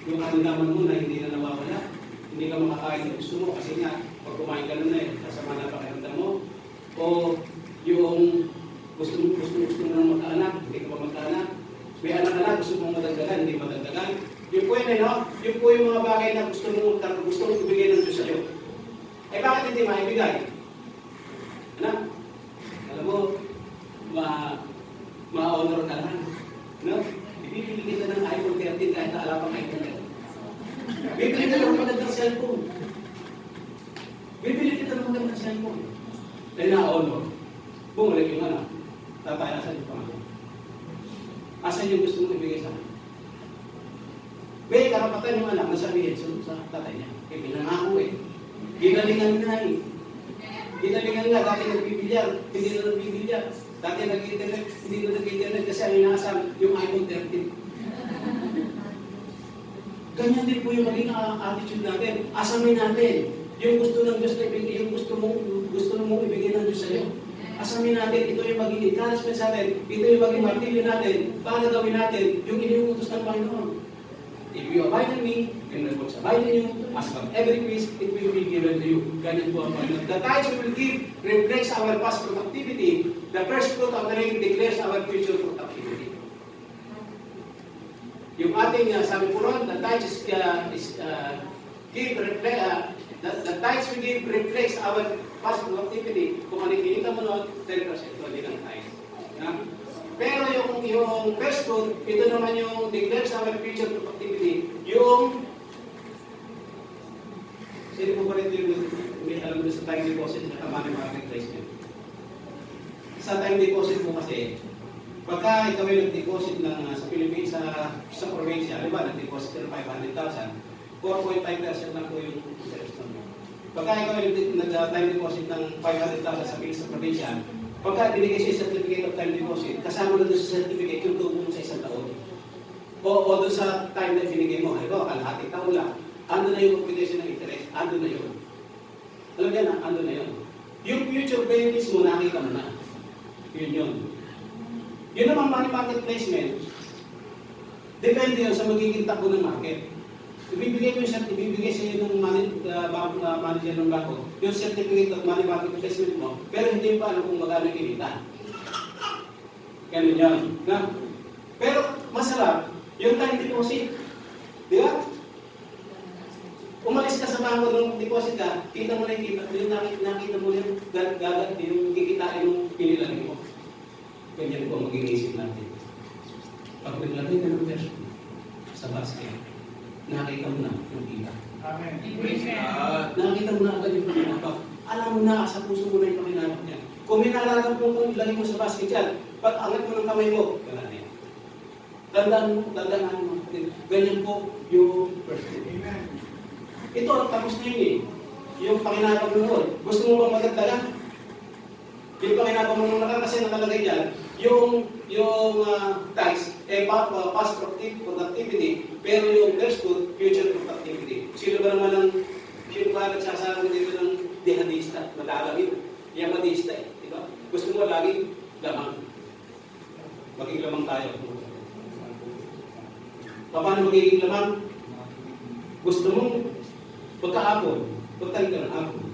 karamdaman mo na hindi na nawawala. hindi ka makakain na gusto mo kasi nga, pag kumain ka na kasama na pakiramdam mo, o yung gusto mo na magkaanak, hindi ka pa magkaanak, may anak ka na, gusto mong madagdagan, hindi madagdagan. Yun po yun, no? Yun po yung mga bagay na gusto mong ibigay ng Diyos sa'yo. Eh bakit hindi maibigay? Ano? Alam mo, ma-honor ka lang. No? Ibibili kita ng iPhone 13 kahit na alam pang iPhone 13. Bibili kita ng magandang cellphone. Bibili kita ng magandang cellphone. Dahil na-honor. Bumalik yung anak. Tatay, asan yung pangalan? Asan yung gusto mong ibigay sa akin? May karapatan yung anak na sabihin sa tatay niya. Eh, pinangako eh. Ginalingan nga eh. Ginalingan nga, dati nagbibilyar, hindi na nagbibilyar. Dati nag-internet, hindi na nag-internet kasi ang inasam yung iPhone 13. Ganyan din po yung maging attitude natin. Asamin natin yung gusto ng Diyos na ibigay, yung gusto mong ibigay ng Diyos sa iyo. Asamin natin, ito yung maging encouragement sa atin, ito yung maging martilyo natin, para gawin natin yung iniuutos ng Panginoon. If you abide in me, and I will abide in you, as from every peace, it will be given to you. Ganyan po ang Panginoon. The tithes we will give reflects our past productivity. The first fruit of the rain declares our future productivity. Yung ating, sabi po ron, the tithes the tithes we give reflects our past productivity. Kung ano kinita mo nun, 10% din ang tithes. Pero yung first fruit, ito naman yung declares our future productivity. Yung sino po ba rin yung may alam mo sa time deposit na money market placement? Sa time deposit mo kasi, pagka ikaw ay nag-deposit sa Pilipinas, sa probinsya, di ba, nag-deposit ng 500,000, 4.5% lang po yung interest mo. Pagka ikaw ay nag-time deposit ng 500,000 sa probinsya, pagka binigay siya yung certificate of time deposit, kasama na doon sa certificate yung tubo mo sa isang taon. O doon sa time na binigay mo, halimbawa, kalahating taon lang, ando na yung computation ng interest, ando na yun. Alam yan, ando na yun. Yung future benefits mo, nakita mo na. Yun. Yun naman money market placement, depende yun sa magiging takbo ng market. Ibibigay sa iyo ng manager ng bangko, yung certificate of money market placement mo, pero hindi pa alam kung magkano kinita. Ganun yan. Pero masarap, yung time deposit. Di ba? Umalis ka sa bangko nung deposit ka, kita mo na yung nakita mo yung gagat, yung kikitain yung pinilagay mo. Ganyan po maging isip natin. Pag naglagay ka ng version sa basket, nakita mo na yung kita. Amen. Praise God. Nakita mo na agad yung pakinabak. Alam mo na, sa puso mo na yung pakinabak niya. Kung may nalalang po kung ilagay mo sa basket yan, pag angat mo ng kamay mo, gano'n yan. Tandaan mo. Ganyan po yung person. Amen. Ito, tapos na yun eh. Yung pakinabak mo noon. Gusto mo bang magdagdagan? Yung pakinabak mo noon kasi nakalagay dyan, yung tax, past productivity, pero yung first fruit, future productivity. Sino ba naman nagsasabi dito ng dihadista? Madalangin. Yamadista eh. Diba? Gusto mo laging lamang. Maging lamang tayo. Paano magiging lamang? Gusto mong pagka-apon, pagtaling ka ng apon.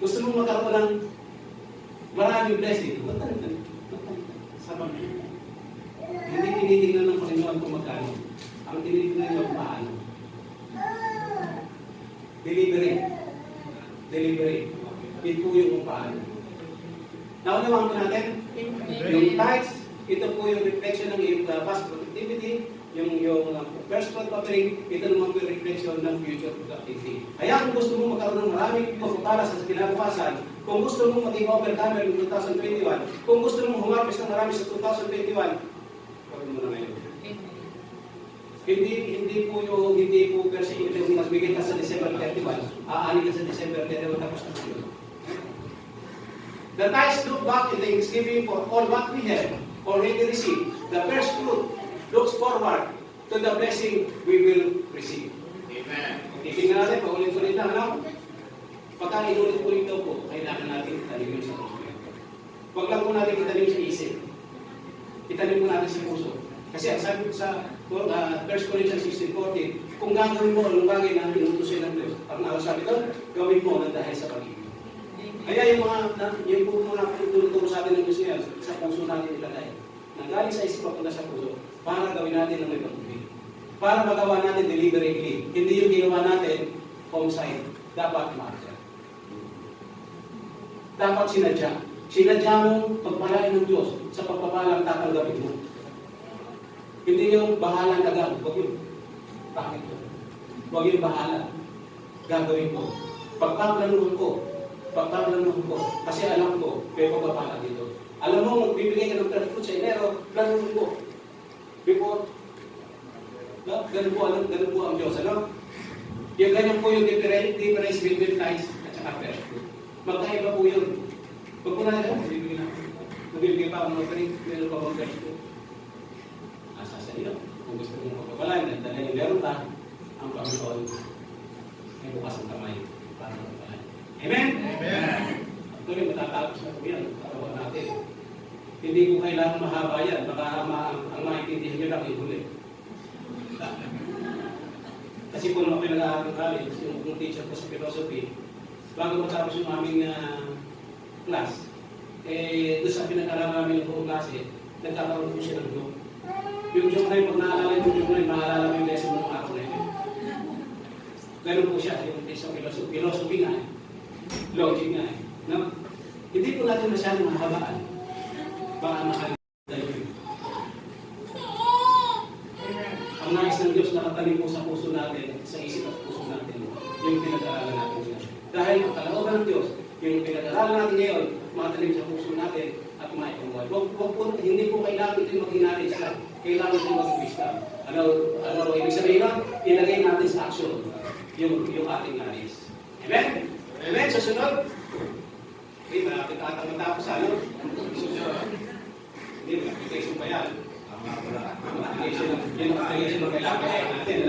Gusto mong magkaroon ng maraming blessing, pagtaling ka sa pamilya. Hindi tinitingnan ng Panginoon kung magkano. Ang tinitingnan yung paano. Delivery. Ito po yung kung paano. Naunawang po natin? Yung tithes, ito po yung reflection ng iyong past productivity, yung first fruit offering, ito naman po yung reflection ng future productivity. Kaya kung gusto mo magkaroon ng maraming pagpapala sa kinabukasan, kung gusto mo maging overcomer ng 2021, kung gusto mo humarvest ng marami sa 2021, gawin mo na ngayon. Hindi po kasi yung magbigay ka sa December 31, aani ka sa December 31 tapos na yun. The tithes look back in thanksgiving for all what we have already received. The first fruit looks forward to the blessing we will receive. Amen. Titingnan natin, paulit-ulit lang, ano? Pagka inulit-ulit daw po, kailangan natin itanim yun sa puso. Huwag lang po natin itanim sa isip. Itanim po natin sa puso. Kasi ang sabi sa 1 Corinthians 16:14, Kung gagawin mo anong bagay na inutusin ng Diyos, ang sabi doon, gawin mo na dahil sa pag-ibig. Kaya yung po mga tinuturo sa atin ng Diyos niya, sa puso natin ilagay. Nanggaling sa isip papunta sa puso, para gawin natin ng may pag-ibig. Para magawa natin deliberately. Hindi yung ginawa natin homicide. Dapat marker. Dapat sinadya. Sinadya mong pagpalain ng Diyos sa pagpapalang tatanggapin mo. Hindi yung bahalang agad. Huwag yun. Bakit yun? Huwag yung bahala. Gagawin ko. Pagpaplanuhan ko. Kasi alam ko, may pagpapala dito. Alam mo, magbibigay ka ng fruit sa Enero, planuhan ko. Before, ganun po ang Diyos, ano? Yung ganyan po yung difference between tithes at saka first fruit. Magkaiba po yun. Pag po natin, magbibigay pa ako ng offering, meron pa akong first fruit. Asa sa iyo, kung gusto mong pagpapalaan, dahil yung meron pa, ang Panginoon ay bukas ang kamay para magpapalaan. Amen? Amen. Actually, matatapos na po yan. Katawan natin. Hindi ko kailangan mahaba yan. Baka ang maintindihan nyo lang yung huli. Kasi kung ako nag-aaral ng college, yung teacher ko sa philosophy, bago matapos yung aming class, doon sa pinag-aralan namin ng buong klase, nagkakaroon po siya ng joke. Yung joke na yun, pag naaalala yung joke na yun, maalala mo yung lesson ng araw na yun. Ganun po siya, yung isang philosophy nga eh. Logic nga eh. No? Hindi po natin masyadong mahabaan. Baka makalimutan yun. Ang nais ng Diyos nakatanim po sa puso natin, sa isip at puso natin, yung pinag-aaralan natin siya. Dahil ang kalooban ng Diyos, yung pinag-aaralan natin ngayon, makatanim sa puso natin at maipamuhay. Hindi po kailangan ito yung mag-knowledge lang. Kailangan ito yung mag-wisdom. Ano ibig sabihin nun? Ilagay natin sa action yung ating knowledge. Amen? Amen? Susunod? Hindi, malapit ata matapos ano? Susunod. Hindi, application pa yan. Application ng kailangan natin.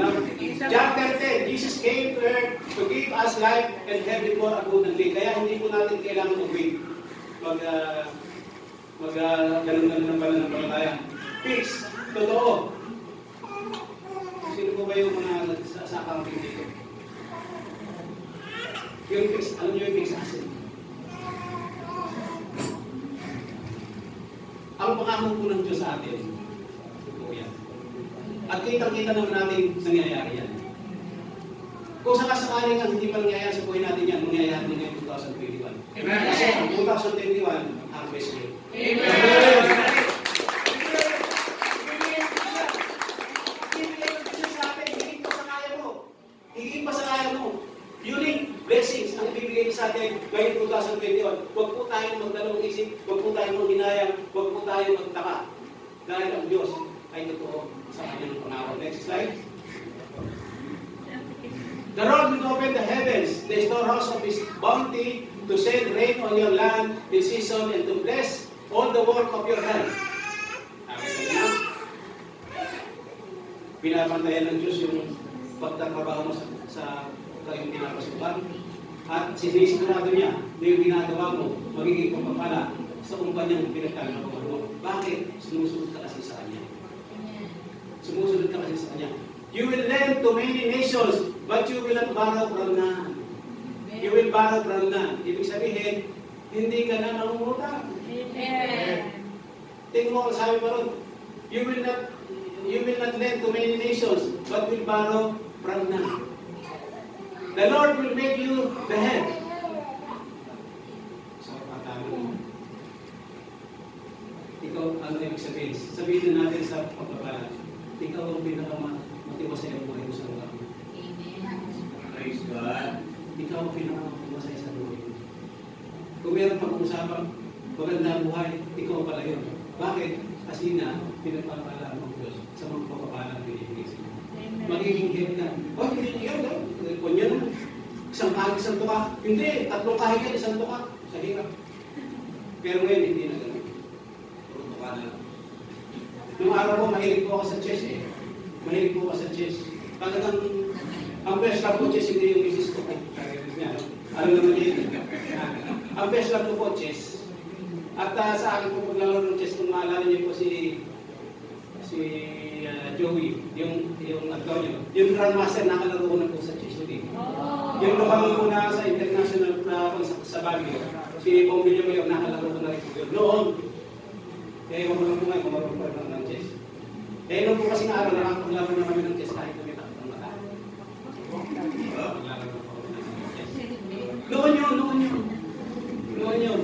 John 10:10, Jesus came to earth to give us life and have it more abundantly. Kaya hindi po natin kailangan mag-wait. Ganun-ganun ng pananampalataya. Fix. Totoo. Sino po ba yung mga sa accounting dito? Yung fix, alam nyo yung fix asset. Ang pangako po ng Diyos sa atin, ito yan. At kitang-kita naman natin nangyayari yan. Kung sakasakaling ang hindi pa nangyayari sa buhay natin yan, mangyayari na ngayon 2021. Amen. Kasi ang 2021, harvest year. Amen. Higit pa sa kaya mo. Unique blessings ang ibibigay sa atin ngayong 2021. Huwag po tayong magdalawang isip, huwag po tayong manghinayang, huwag po tayong magtaka. Dahil ang Diyos ay totoo sa kanyang pangako. Next slide. The Lord will open the heavens, the storehouse of His bounty, to send rain on your land in season and to bless all the work of your hands. Nakita niyo? Pinapantayan ng Diyos yung pagtatrabaho mo sa kayong pinapasukan at sinisigurado niya na yung ginagawa mo magiging pagpapala sa kumpanyang pinagkagawa mo. Bakit? Sumusunod ka kasi sa Kanya. Sumusunod ka kasi sa Kanya. You will lend to many nations, but you will not borrow from none. You will borrow from none. Ibig sabihin, hindi ka na mangungutang. Tingnan mo kung sabi pa ron, you will not lend to many nations, but will borrow from none. The Lord will make you the head. So, patama. Ikaw, ano ibig sabihin? Sabihin na natin sa pagpapala, ikaw ang pinakamatibasay ang buhay mo sa lugar mo. Praise God. Ikaw ang pinakamatibasay sa buhay mo. Kung meron pag-usapang maganda buhay, ikaw pala yun. Bakit? Kasi na, pinagpapala ang Diyos sa mga pagpapala ang binibigay sa iyo. Magiging head ka. Oh, hindi yun. Kunya naman. Isang kahig, isang tuka. Hindi. Tatlong kahig yan, isang tuka. Sa hirap. Pero ngayon, hindi na gano'n. Puro tuka na lang. Nung araw ko, mahilig po ako sa chess eh. Mahilig po ako sa chess. Talagang, ang best lang po chess, hindi yung misis ko. Alam naman yun. Ang best lang po chess. At sa akin po paglalaro ng chess, kung maalala niyo po si si Joey, yung Antonio. Yung Grandmaster, nakalaro ko na po sa chess team. Yung lumang ko na sa international na sa Baguio, si Bombilio Mayor, nakalaro ko na rin po yun. Noon, kaya magulang po ngayon, kumarong pa lang ng chess. Kaya nung po kasi araw, nakapaglaro na kami ng chess kahit kami takot mata. Noon yun.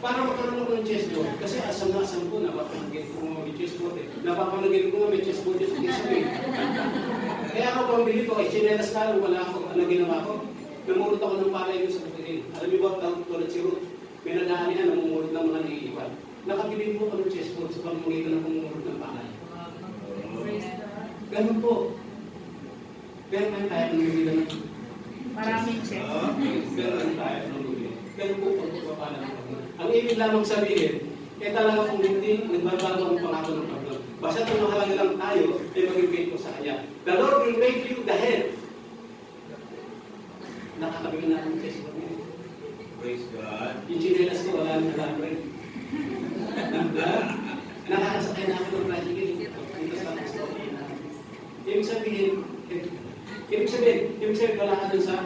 Para magkaroon ako ng chessboard. Kasi asam ko, napapanagin ko nga may chessboard eh. Napapanagin ko nga may chessboard yung isa eh. Kaya ako pambili ko, chinelas ka lang, wala ako. Ano ginawa ko? Namurot ako ng palay doon sa bukirin. Alam niyo ba, tulad si Ruth, may nag-aanihan, namumurot ng mga naiiwan. Nakabili mo ako ng chessboard sa pamamagitan ng pumumurot ng palay. Ganun po. Pero may tayo ng bibila ng Maraming chess. pero ano tayo ng bibila. Ganun po kung pagpapala ng pagpapala. Ang ibig lamang sabihin, talaga kung hindi, nagbabago ang pangako ng Panginoon. Basta kung mahalaga lang tayo, ay maging faithful sa Kanya. The Lord will make you the head. Nakakabigyan natin ng chessboard niya. Praise God. Yung chinelas ko, wala nang nalabre. Nakakasakay na ako ng tricycle. Dito sa story na. Ibig sabihin, wala ka dun sa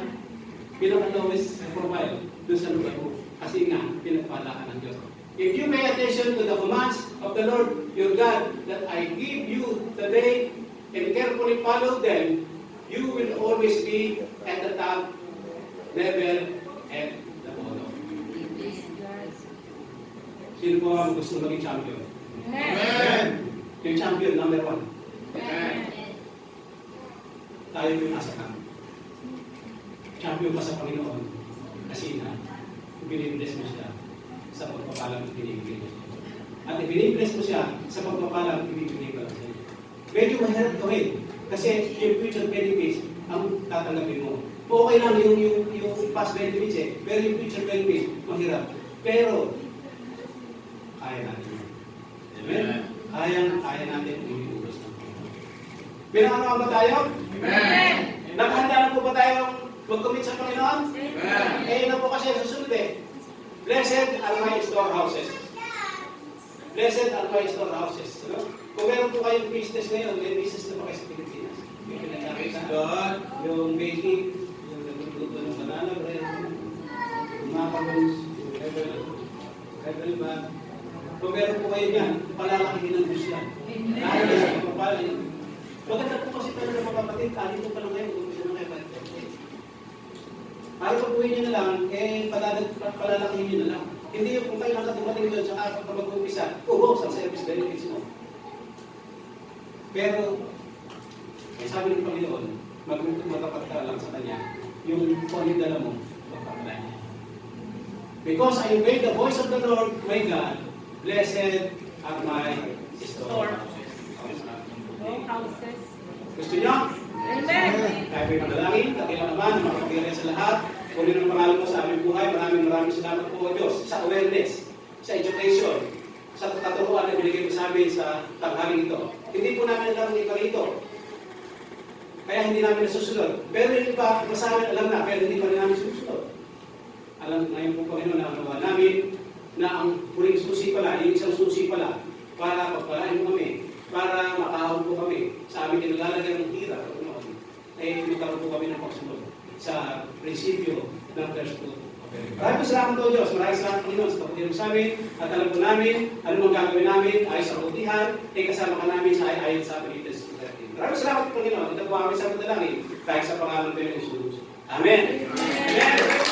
pinaka-lowest profile dun sa lugar mo. Kasi nga, pinagpala ka ng Diyos. If you pay attention to the commands of the Lord your God that I give you today and carefully follow them, you will always be at the top, never at the bottom. Sino po ang gusto maging champion? Amen. Yung champion, number 1. Amen. Tayo yung nasa kami. Champion pa sa Panginoon. Kasi na, ibinibless mo siya sa pagpapalang ibinibigay mo. At ibinibless mo siya sa pagpapalang ibinibigay mo sa iyo. Medyo mahirap gawin. Kasi yung future benefits ang tatanggapin mo. Okay lang yung past benefits eh. Pero yung future benefits, mahirap. Pero, kaya natin yun. Amen? Kaya natin umiulos ng Panginoon. Pinakamawa ba tayo? Amen. Nakahanda na po ba tayong mag-commit sa Panginoon? Amen. Eh, na po kasi susunod eh. Blessed are my storehouses. Blessed are my storehouses. Ano? Kung meron po kayong business ngayon, may business na pa kayo sa Pilipinas. Yung Praise pinagkakita, God. yung baking, yung nagluto ng banana bread, yung macarons, yung rebel ba. Kung meron po kayo yan, palalakihin ng Diyos yan. Dahil sa pagpapala yun. Maganda po kasi tayo ng mga kapatid, dito pa lang kayo, umpisa na kayo. Para pag-uwi nyo na lang, palalakihin nyo na lang. Hindi yung kung kayo nakatumating doon sa kapag mag-umpisa, ubos ang service benefits mo. Pero, sabi ng Panginoon, magkapag ka lang sa Kanya, yung kung yung dala mo, magpapala niya. Because I obey the voice of the Lord, my God, blessed are my storehouses. Houses. Gusto niyo? Amen. Tayo ay manalangin, dakilang naman, makapagpilihan sa lahat. Kunin ang pangalan mo sa aming buhay. Maraming salamat po, Diyos, sa awareness, sa education, sa katuruan na binigay mo sa amin sa tanghaling ito. Hindi po namin alam ang iba rito. Kaya hindi namin nasusunod. Pero yung iba, masabi alam na, pero hindi pa rin namin susunod. Alam ngayon po, Panginoon, na ang namin na ang huling susi pala, yung isang susi pala, para pagpalain mo kami, para makahawag po kami sa aming kinalalagyan ng hirap, ay magkaroon po kami ng pagsunod sa prinsipyo ng first fruit. Maraming salamat po Diyos, maraming salamat Panginoon sa pagpapalagay sa amin, at alam po namin, ano mang gagawin namin ay sa kabutihan, ay kasama ka namin sa ayon sa Philippians 13. Maraming salamat Panginoon, ito po aming sa panalangin, kahit sa pangalan ng Panginoon Jesus. Amen. Amen.